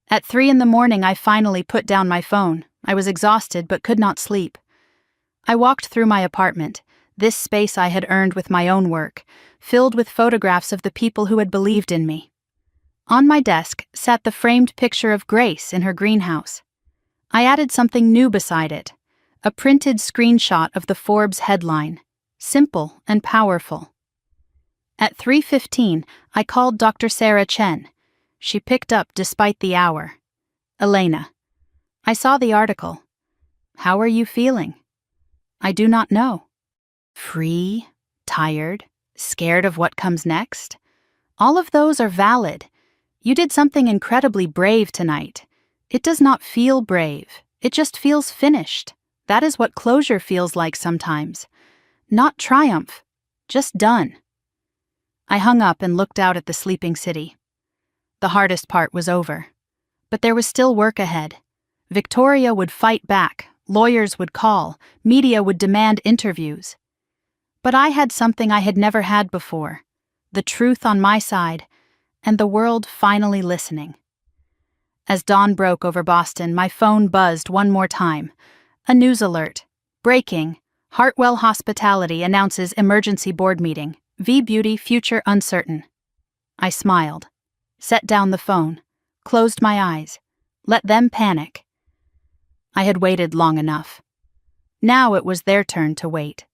At 3 a.m, I finally put down my phone. I was exhausted but could not sleep. I walked through my apartment, this space I had earned with my own work, filled with photographs of the people who had believed in me. On my desk sat the framed picture of Grace in her greenhouse. I added something new beside it, a printed screenshot of the Forbes headline, simple and powerful. At 3:15, I called Dr. Sarah Chen. She picked up despite the hour. Elena, I saw the article. How are you feeling? I do not know. Free, tired, scared of what comes next? All of those are valid. You did something incredibly brave tonight. It does not feel brave. It just feels finished. That is what closure feels like sometimes. Not triumph, just done. I hung up and looked out at the sleeping city. The hardest part was over. But there was still work ahead. Victoria would fight back, lawyers would call, media would demand interviews. But I had something I had never had before, the truth on my side, and the world finally listening. As dawn broke over Boston, my phone buzzed one more time. A news alert. Breaking. Hartwell Hospitality announces emergency board meeting. V-Beauty future uncertain. I smiled, set down the phone, closed my eyes, let them panic. I had waited long enough. Now it was their turn to wait.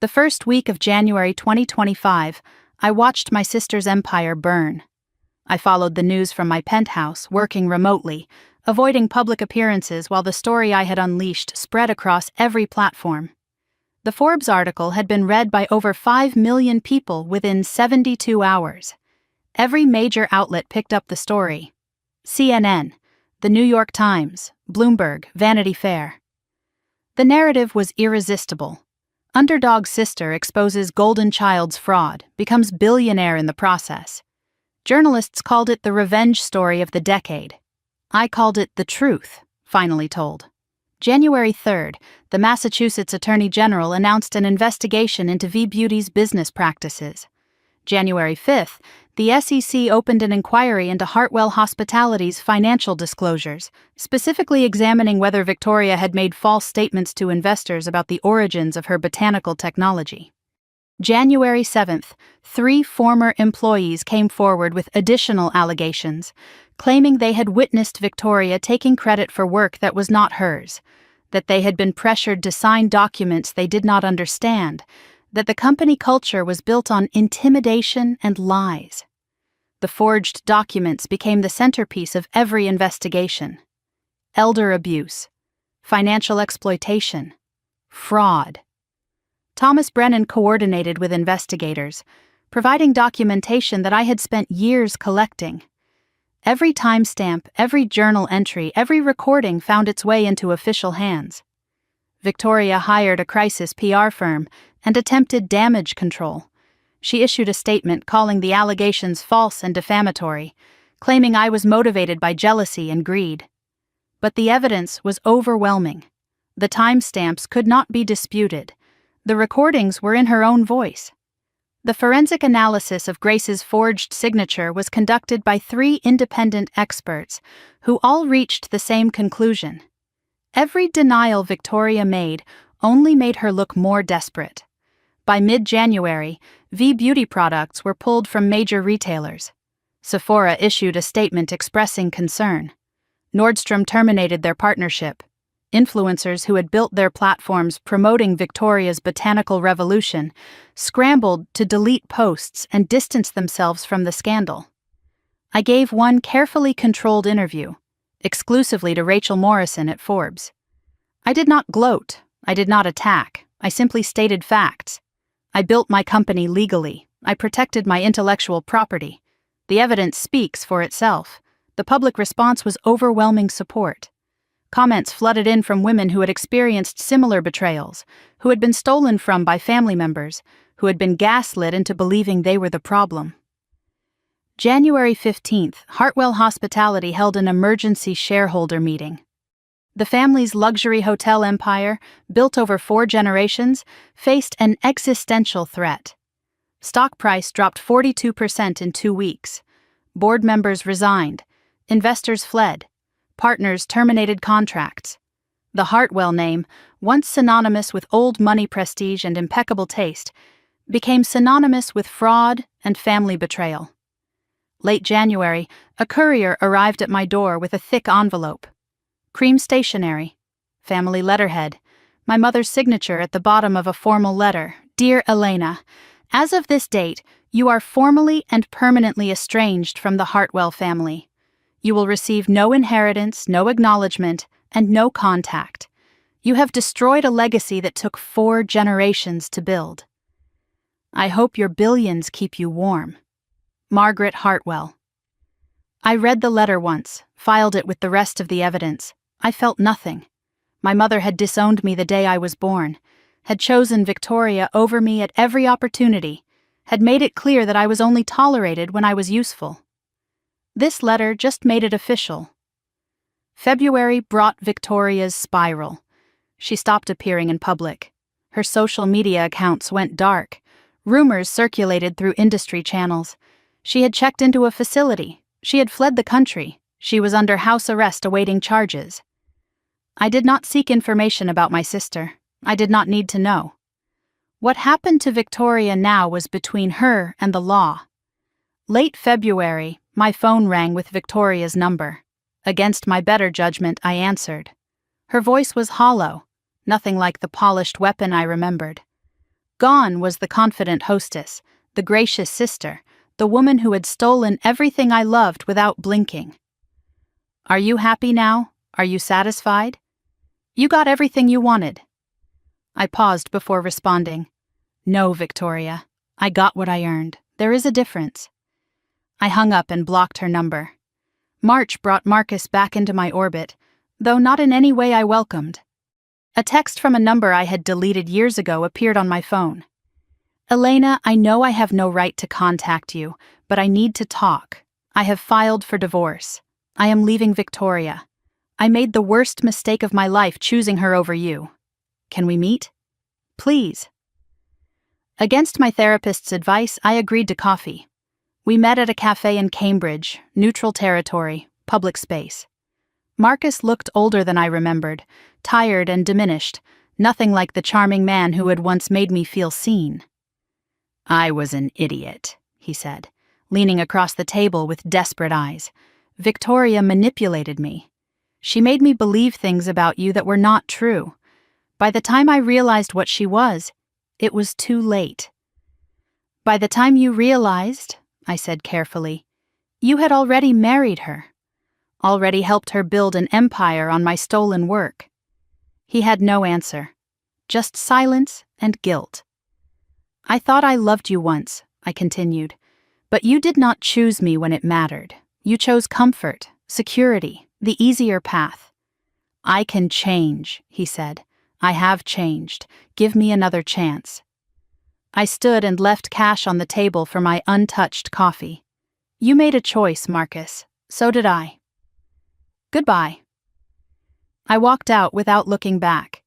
The first week of January 2025, I watched my sister's empire burn. I followed the news from my penthouse, working remotely, avoiding public appearances while the story I had unleashed spread across every platform. The Forbes article had been read by over 5 million people within 72 hours. Every major outlet picked up the story. CNN, The New York Times, Bloomberg, Vanity Fair. The narrative was irresistible. Underdog sister exposes golden child's fraud, becomes billionaire in the process. Journalists called it the revenge story of the decade. I called it the truth, finally told. January 3rd, the Massachusetts Attorney General announced an investigation into V-Beauty's business practices. January 5th, the SEC opened an inquiry into Hartwell Hospitality's financial disclosures, specifically examining whether Victoria had made false statements to investors about the origins of her botanical technology. January 7th, 3 former employees came forward with additional allegations, claiming they had witnessed Victoria taking credit for work that was not hers, that they had been pressured to sign documents they did not understand, that the company culture was built on intimidation and lies. The forged documents became the centerpiece of every investigation. Elder abuse, financial exploitation, fraud. Thomas Brennan coordinated with investigators, providing documentation that I had spent years collecting. Every timestamp, every journal entry, every recording found its way into official hands. Victoria hired a crisis PR firm and attempted damage control. She issued a statement calling the allegations false and defamatory, claiming I was motivated by jealousy and greed. But the evidence was overwhelming. The timestamps could not be disputed. The recordings were in her own voice. The forensic analysis of Grace's forged signature was conducted by 3 independent experts who all reached the same conclusion. Every denial Victoria made only made her look more desperate. By mid-January, V-Beauty products were pulled from major retailers. Sephora issued a statement expressing concern. Nordstrom terminated their partnership. Influencers who had built their platforms promoting Victoria's botanical revolution scrambled to delete posts and distance themselves from the scandal. I gave one carefully controlled interview, exclusively to Rachel Morrison at Forbes. I did not gloat, I did not attack, I simply stated facts. I built my company legally, I protected my intellectual property. The evidence speaks for itself. The public response was overwhelming support. Comments flooded in from women who had experienced similar betrayals, who had been stolen from by family members, who had been gaslit into believing they were the problem. January 15th, Hartwell Hospitality held an emergency shareholder meeting. The family's luxury hotel empire, built over 4 generations, faced an existential threat. Stock price dropped 42% in 2 weeks. Board members resigned. Investors fled. Partners terminated contracts. The Hartwell name, once synonymous with old money prestige and impeccable taste, became synonymous with fraud and family betrayal. Late January, a courier arrived at my door with a thick envelope. Cream stationery, family letterhead, my mother's signature at the bottom of a formal letter. Dear Elena, as of this date, you are formally and permanently estranged from the Hartwell family. You will receive no inheritance, no acknowledgement, and no contact. You have destroyed a legacy that took 4 generations to build. I hope your billions keep you warm. Margaret Hartwell. I read the letter once, filed it with the rest of the evidence. I felt nothing. My mother had disowned me the day I was born, had chosen Victoria over me at every opportunity, had made it clear that I was only tolerated when I was useful. This letter just made it official. February brought Victoria's spiral. She stopped appearing in public. Her social media accounts went dark. Rumors circulated through industry channels. She had checked into a facility. She had fled the country. She was under house arrest awaiting charges. I did not seek information about my sister. I did not need to know. What happened to Victoria now was between her and the law. Late February, my phone rang with Victoria's number. Against my better judgment, I answered. Her voice was hollow, nothing like the polished weapon I remembered. Gone was the confident hostess, the gracious sister, the woman who had stolen everything I loved without blinking. Are you happy now? Are you satisfied? You got everything you wanted. I paused before responding. No, Victoria. I got what I earned. There is a difference. I hung up and blocked her number. March brought Marcus back into my orbit, though not in any way I welcomed. A text from a number I had deleted years ago appeared on my phone. Elena, I know I have no right to contact you, but I need to talk. I have filed for divorce. I am leaving Victoria. I made the worst mistake of my life choosing her over you. Can we meet? Please. Against my therapist's advice, I agreed to coffee. We met at a cafe in Cambridge, neutral territory, public space. Marcus looked older than I remembered, tired and diminished, nothing like the charming man who had once made me feel seen. I was an idiot, he said, leaning across the table with desperate eyes. Victoria manipulated me. She made me believe things about you that were not true. By the time I realized what she was, it was too late. By the time you realized, I said carefully, you had already married her, already helped her build an empire on my stolen work. He had no answer, just silence and guilt. I thought I loved you once, I continued, but you did not choose me when it mattered. You chose comfort, security, the easier path. I can change, he said. I have changed. Give me another chance. I stood and left cash on the table for my untouched coffee. You made a choice, Marcus. So did I. Goodbye. I walked out without looking back.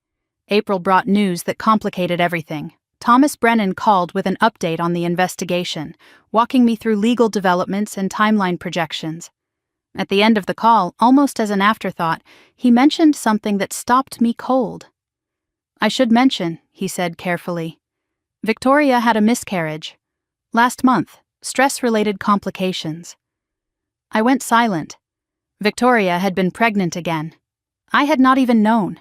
April brought news that complicated everything. Thomas Brennan called with an update on the investigation, walking me through legal developments and timeline projections. At the end of the call, almost as an afterthought, he mentioned something that stopped me cold. I should mention, he said carefully, Victoria had a miscarriage. Last month, stress-related complications. I went silent. Victoria had been pregnant again. I had not even known.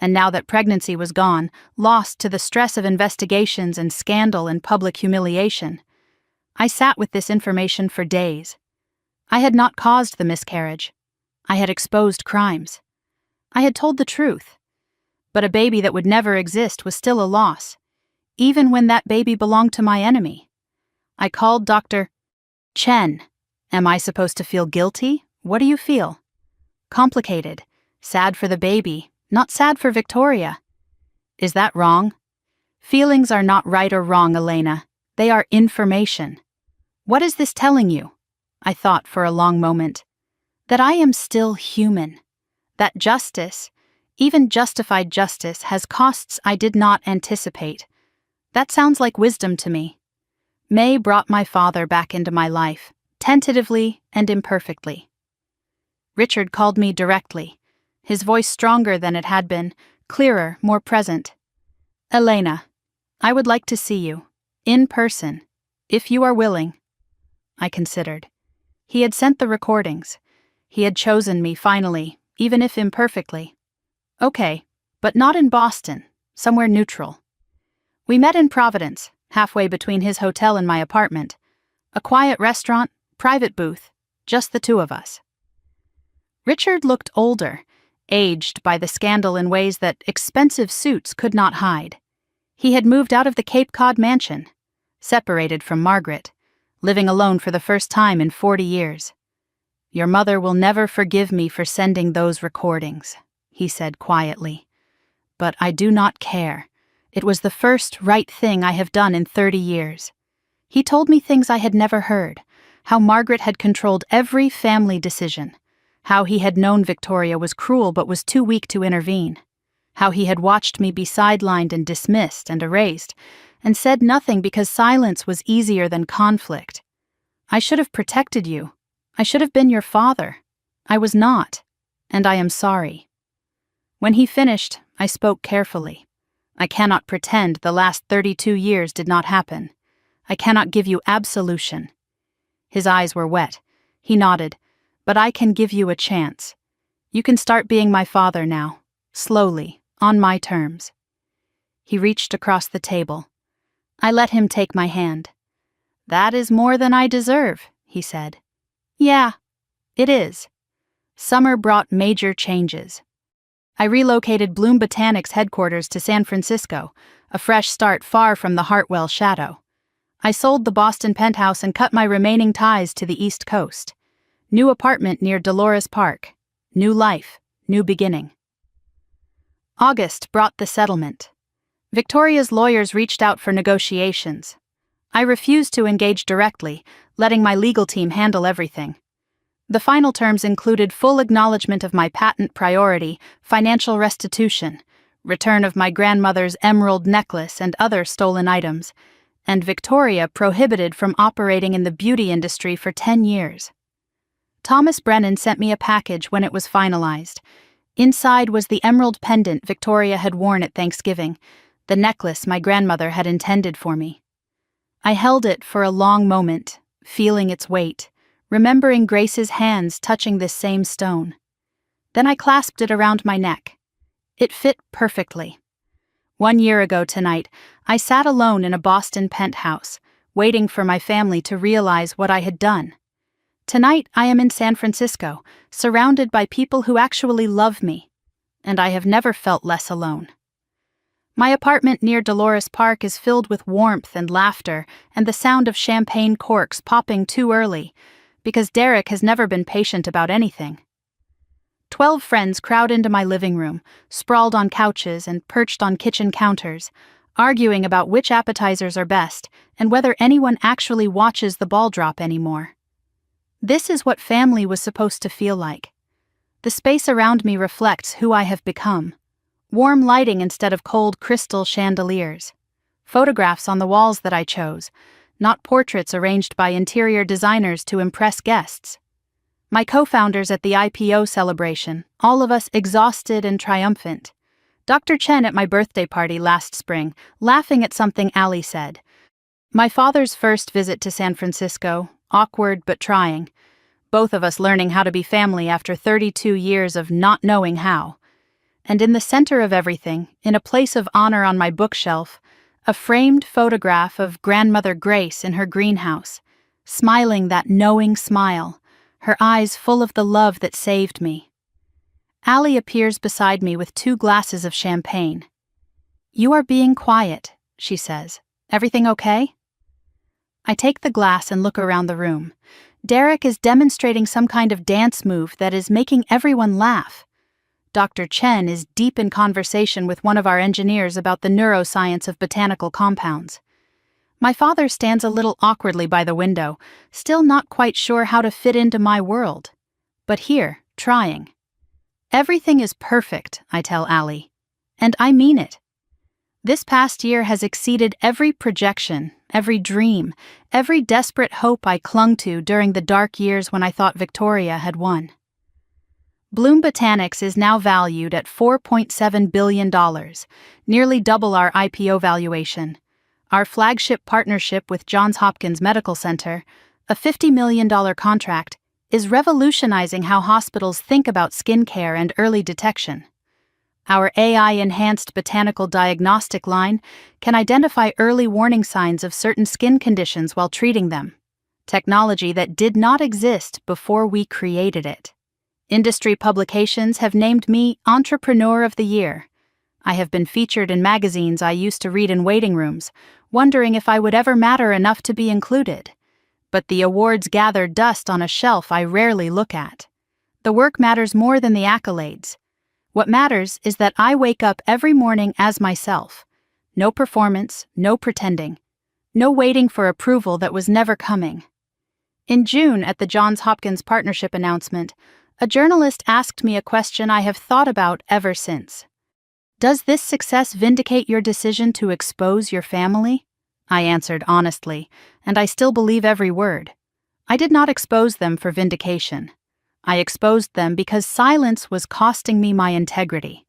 And now that pregnancy was gone, lost to the stress of investigations and scandal and public humiliation, I sat with this information for days. I had not caused the miscarriage. I had exposed crimes. I had told the truth. But a baby that would never exist was still a loss, even when that baby belonged to my enemy. I called Dr. Chen. Am I supposed to feel guilty? What do you feel? Complicated. Sad for the baby, not sad for Victoria. Is that wrong? Feelings are not right or wrong, Elena. They are information. What is this telling you? I thought for a long moment. That I am still human. That justice, even justified justice, has costs I did not anticipate. That sounds like wisdom to me. May brought my father back into my life, tentatively and imperfectly. Richard called me directly, his voice stronger than it had been, clearer, more present. Elena, I would like to see you, in person, if you are willing. I considered. He had sent the recordings. He had chosen me finally, even if imperfectly. Okay, but not in Boston, somewhere neutral. We met in Providence, halfway between his hotel and my apartment. A quiet restaurant, private booth, just the two of us. Richard looked older, aged by the scandal in ways that expensive suits could not hide. He had moved out of the Cape Cod mansion, separated from Margaret, living alone for the first time in 40 years. Your mother will never forgive me for sending those recordings, he said quietly. But I do not care. It was the first right thing I have done in 30 years. He told me things I had never heard, how Margaret had controlled every family decision, how he had known Victoria was cruel but was too weak to intervene, how he had watched me be sidelined and dismissed and erased, and said nothing because silence was easier than conflict. I should have protected you. I should have been your father. I was not, and I am sorry. When he finished, I spoke carefully. I cannot pretend the last 32 years did not happen. I cannot give you absolution. His eyes were wet. He nodded. But I can give you a chance. You can start being my father now, slowly, on my terms. He reached across the table. I let him take my hand. That is more than I deserve, he said. Yeah, it is. Summer brought major changes. I relocated Bloom Botanics headquarters to San Francisco, a fresh start far from the Hartwell shadow. I sold the Boston penthouse and cut my remaining ties to the East Coast. New apartment near Dolores Park. New life, new beginning. August brought the settlement. Victoria's lawyers reached out for negotiations. I refused to engage directly, letting my legal team handle everything. The final terms included full acknowledgement of my patent priority, financial restitution, return of my grandmother's emerald necklace and other stolen items, and Victoria prohibited from operating in the beauty industry for 10 years. Thomas Brennan sent me a package when it was finalized. Inside was the emerald pendant Victoria had worn at Thanksgiving, the necklace my grandmother had intended for me. I held it for a long moment, feeling its weight, remembering Grace's hands touching this same stone. Then I clasped it around my neck. It fit perfectly. 1 year ago tonight, I sat alone in a Boston penthouse, waiting for my family to realize what I had done. Tonight, I am in San Francisco, surrounded by people who actually love me, and I have never felt less alone. My apartment near Dolores Park is filled with warmth and laughter and the sound of champagne corks popping too early, because Derek has never been patient about anything. 12 friends crowd into my living room, sprawled on couches and perched on kitchen counters, arguing about which appetizers are best and whether anyone actually watches the ball drop anymore. This is what family was supposed to feel like. The space around me reflects who I have become. Warm lighting instead of cold crystal chandeliers. Photographs on the walls that I chose, not portraits arranged by interior designers to impress guests. My co-founders at the IPO celebration, all of us exhausted and triumphant. Dr. Chen at my birthday party last spring, laughing at something Ali said. My father's first visit to San Francisco, awkward but trying. Both of us learning how to be family after 32 years of not knowing how. And in the center of everything, in a place of honor on my bookshelf, a framed photograph of Grandmother Grace in her greenhouse, smiling that knowing smile, her eyes full of the love that saved me. Ali appears beside me with 2 glasses of champagne. "You are being quiet," she says. "Everything okay?" I take the glass and look around the room. Derek is demonstrating some kind of dance move that is making everyone laugh. Dr. Chen is deep in conversation with one of our engineers about the neuroscience of botanical compounds. My father stands a little awkwardly by the window, still not quite sure how to fit into my world. But here, trying. Everything is perfect, I tell Ali. And I mean it. This past year has exceeded every projection, every dream, every desperate hope I clung to during the dark years when I thought Victoria had won. Bloom Botanics is now valued at $4.7 billion, nearly double our IPO valuation. Our flagship partnership with Johns Hopkins Medical Center, a $50 million contract, is revolutionizing how hospitals think about skincare and early detection. Our AI-enhanced botanical diagnostic line can identify early warning signs of certain skin conditions while treating them, technology that did not exist before we created it. Industry publications have named me Entrepreneur of the Year. I have been featured in magazines I used to read in waiting rooms, wondering if I would ever matter enough to be included. But the awards gather dust on a shelf I rarely look at. The work matters more than the accolades. What matters is that I wake up every morning as myself. No performance, no pretending. No waiting for approval that was never coming. In June, at the Johns Hopkins partnership announcement, a journalist asked me a question I have thought about ever since. Does this success vindicate your decision to expose your family? I answered honestly, and I still believe every word. I did not expose them for vindication. I exposed them because silence was costing me my integrity.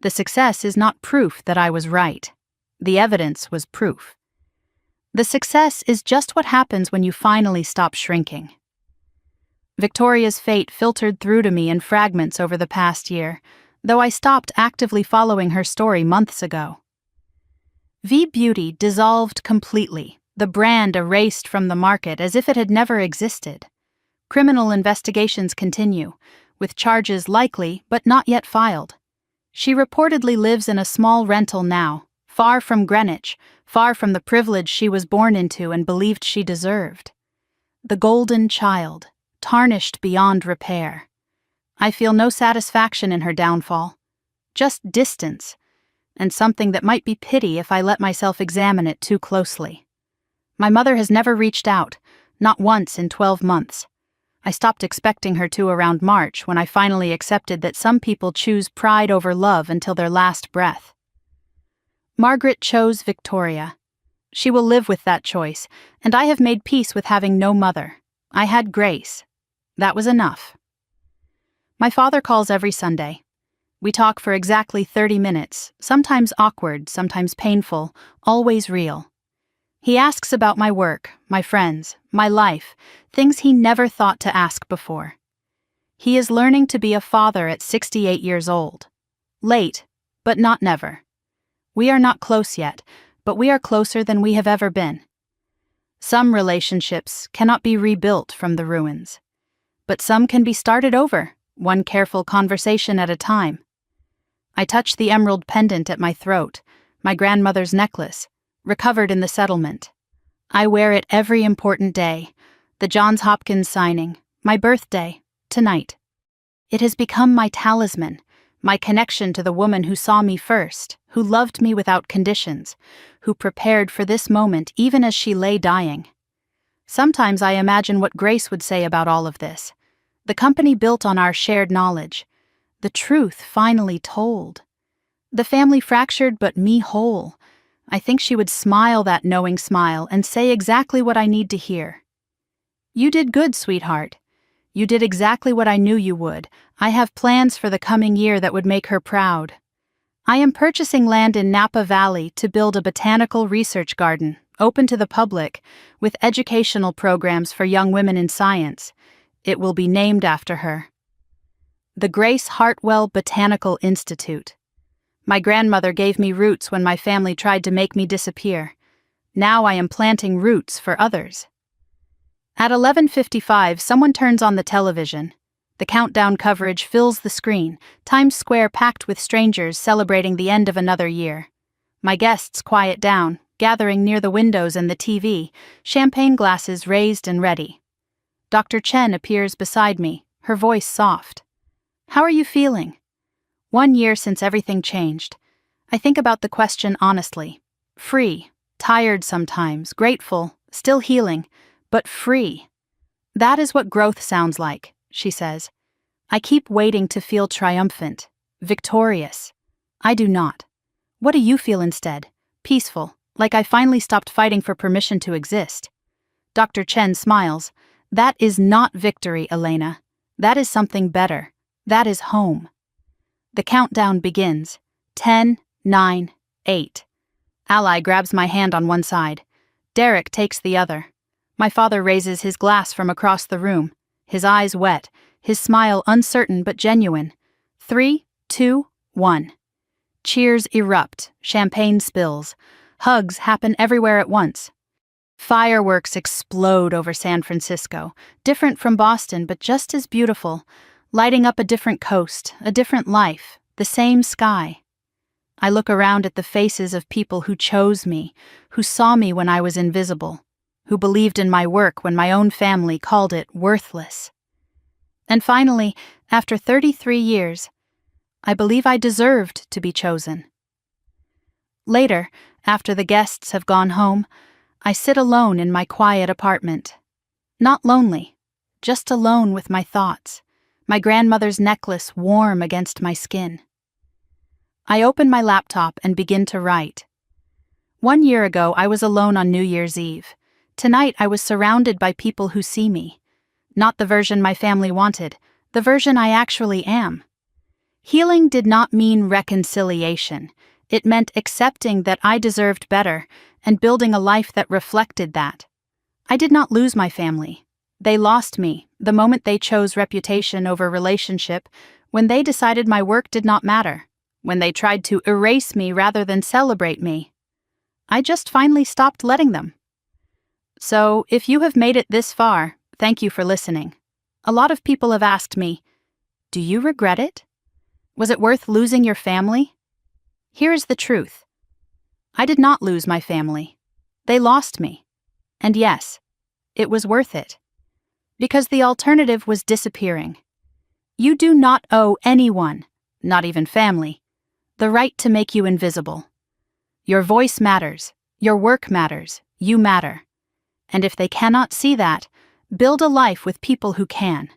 The success is not proof that I was right. The evidence was proof. The success is just what happens when you finally stop shrinking. Victoria's fate filtered through to me in fragments over the past year, though I stopped actively following her story months ago. V Beauty dissolved completely, the brand erased from the market as if it had never existed. Criminal investigations continue, with charges likely but not yet filed. She reportedly lives in a small rental now, far from Greenwich, far from the privilege she was born into and believed she deserved. The golden child, tarnished beyond repair. I feel no satisfaction in her downfall, just distance, and something that might be pity if I let myself examine it too closely. My mother has never reached out, not once in 12 months. I stopped expecting her to around March when I finally accepted that some people choose pride over love until their last breath. Margaret chose Victoria. She will live with that choice, and I have made peace with having no mother. I had Grace. That was enough. My father calls every Sunday. We talk for exactly 30 minutes, sometimes awkward, sometimes painful, always real. He asks about my work, my friends, my life, things he never thought to ask before. He is learning to be a father at 68 years old. Late, but not never. We are not close yet, but we are closer than we have ever been. Some relationships cannot be rebuilt from the ruins. But some can be started over, one careful conversation at a time. I touch the emerald pendant at my throat, my grandmother's necklace, recovered in the settlement. I wear it every important day, The Johns Hopkins signing, my birthday, tonight. It has become my talisman, my connection to the woman who saw me first, who loved me without conditions, who prepared for this moment even as she lay dying. Sometimes I imagine what Grace would say about all of this. The company built on our shared knowledge. The truth finally told. The family fractured but me whole. I think she would smile that knowing smile and say exactly what I need to hear. You did good, sweetheart. You did exactly what I knew you would. I have plans for the coming year that would make her proud. I am purchasing land in Napa Valley to build a botanical research garden, open to the public, with educational programs for young women in science. It will be named after her. The Grace Hartwell Botanical Institute. My grandmother gave me roots when my family tried to make me disappear. Now I am planting roots for others. At 11:55, someone turns on the television. The countdown coverage fills the screen, Times Square packed with strangers celebrating the end of another year. My guests quiet down, gathering near the windows and the TV, champagne glasses raised and ready. Dr. Chen appears beside me, her voice soft. How are you feeling? 1 year since everything changed. I think about the question honestly. Free, tired sometimes, grateful, still healing, but free. That is what growth sounds like, she says. I keep waiting to feel triumphant, victorious. I do not. What do you feel instead? Peaceful, like I finally stopped fighting for permission to exist. Dr. Chen smiles. That is not victory, Elena. That is something better. That is home. The countdown begins. 10, 9, 8. Ally grabs my hand on one side. Derek takes the other. My father raises his glass from across the room, his eyes wet, his smile uncertain but genuine. 3, 2, 1. Cheers erupt, champagne spills. Hugs happen everywhere at once. Fireworks explode over San Francisco, different from Boston but just as beautiful, lighting up a different coast, a different life, the same sky. I look around at the faces of people who chose me, who saw me when I was invisible, who believed in my work when my own family called it worthless. And finally, after 33 years, I believe I deserved to be chosen. Later, after the guests have gone home, I sit alone in my quiet apartment. Not lonely, just alone with my thoughts, my grandmother's necklace warm against my skin. I open my laptop and begin to write. 1 year ago, I was alone on New Year's Eve. Tonight, I was surrounded by people who see me. Not the version my family wanted, the version I actually am. Healing did not mean reconciliation. It meant accepting that I deserved better and building a life that reflected that. I did not lose my family. They lost me the moment they chose reputation over relationship, when they decided my work did not matter, when they tried to erase me rather than celebrate me. I just finally stopped letting them. So, if you have made it this far, thank you for listening. A lot of people have asked me, do you regret it? Was it worth losing your family? Here is the truth. I did not lose my family. They lost me. And yes, it was worth it. Because the alternative was disappearing. You do not owe anyone, not even family, the right to make you invisible. Your voice matters, your work matters, you matter. And if they cannot see that, build a life with people who can.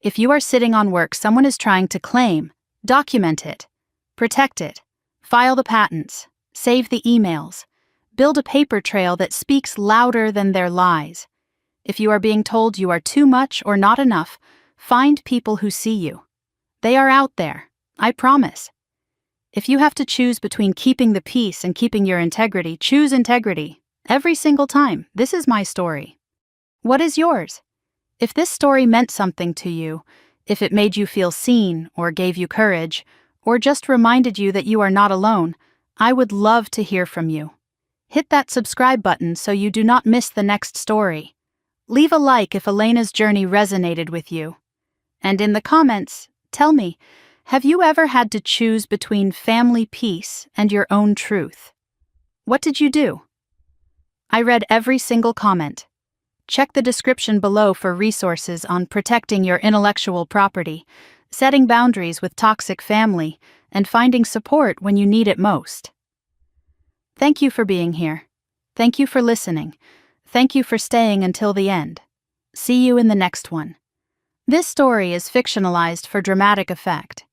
If you are sitting on work someone is trying to claim, document it, protect it, file the patents, save the emails, build a paper trail that speaks louder than their lies. If you are being told you are too much or not enough, find people who see you. They are out there, I promise. If you have to choose between keeping the peace and keeping your integrity, choose integrity. Every single time. This is my story. What is yours? If this story meant something to you, if it made you feel seen or gave you courage, or just reminded you that you are not alone, I would love to hear from you. Hit that subscribe button so you do not miss the next story. Leave a like if Elena's journey resonated with you. And in the comments, tell me, have you ever had to choose between family peace and your own truth? What did you do? I read every single comment. Check the description below for resources on protecting your intellectual property, setting boundaries with toxic family, and finding support when you need it most. Thank you for being here. Thank you for listening. Thank you for staying until the end. See you in the next one. This story is fictionalized for dramatic effect.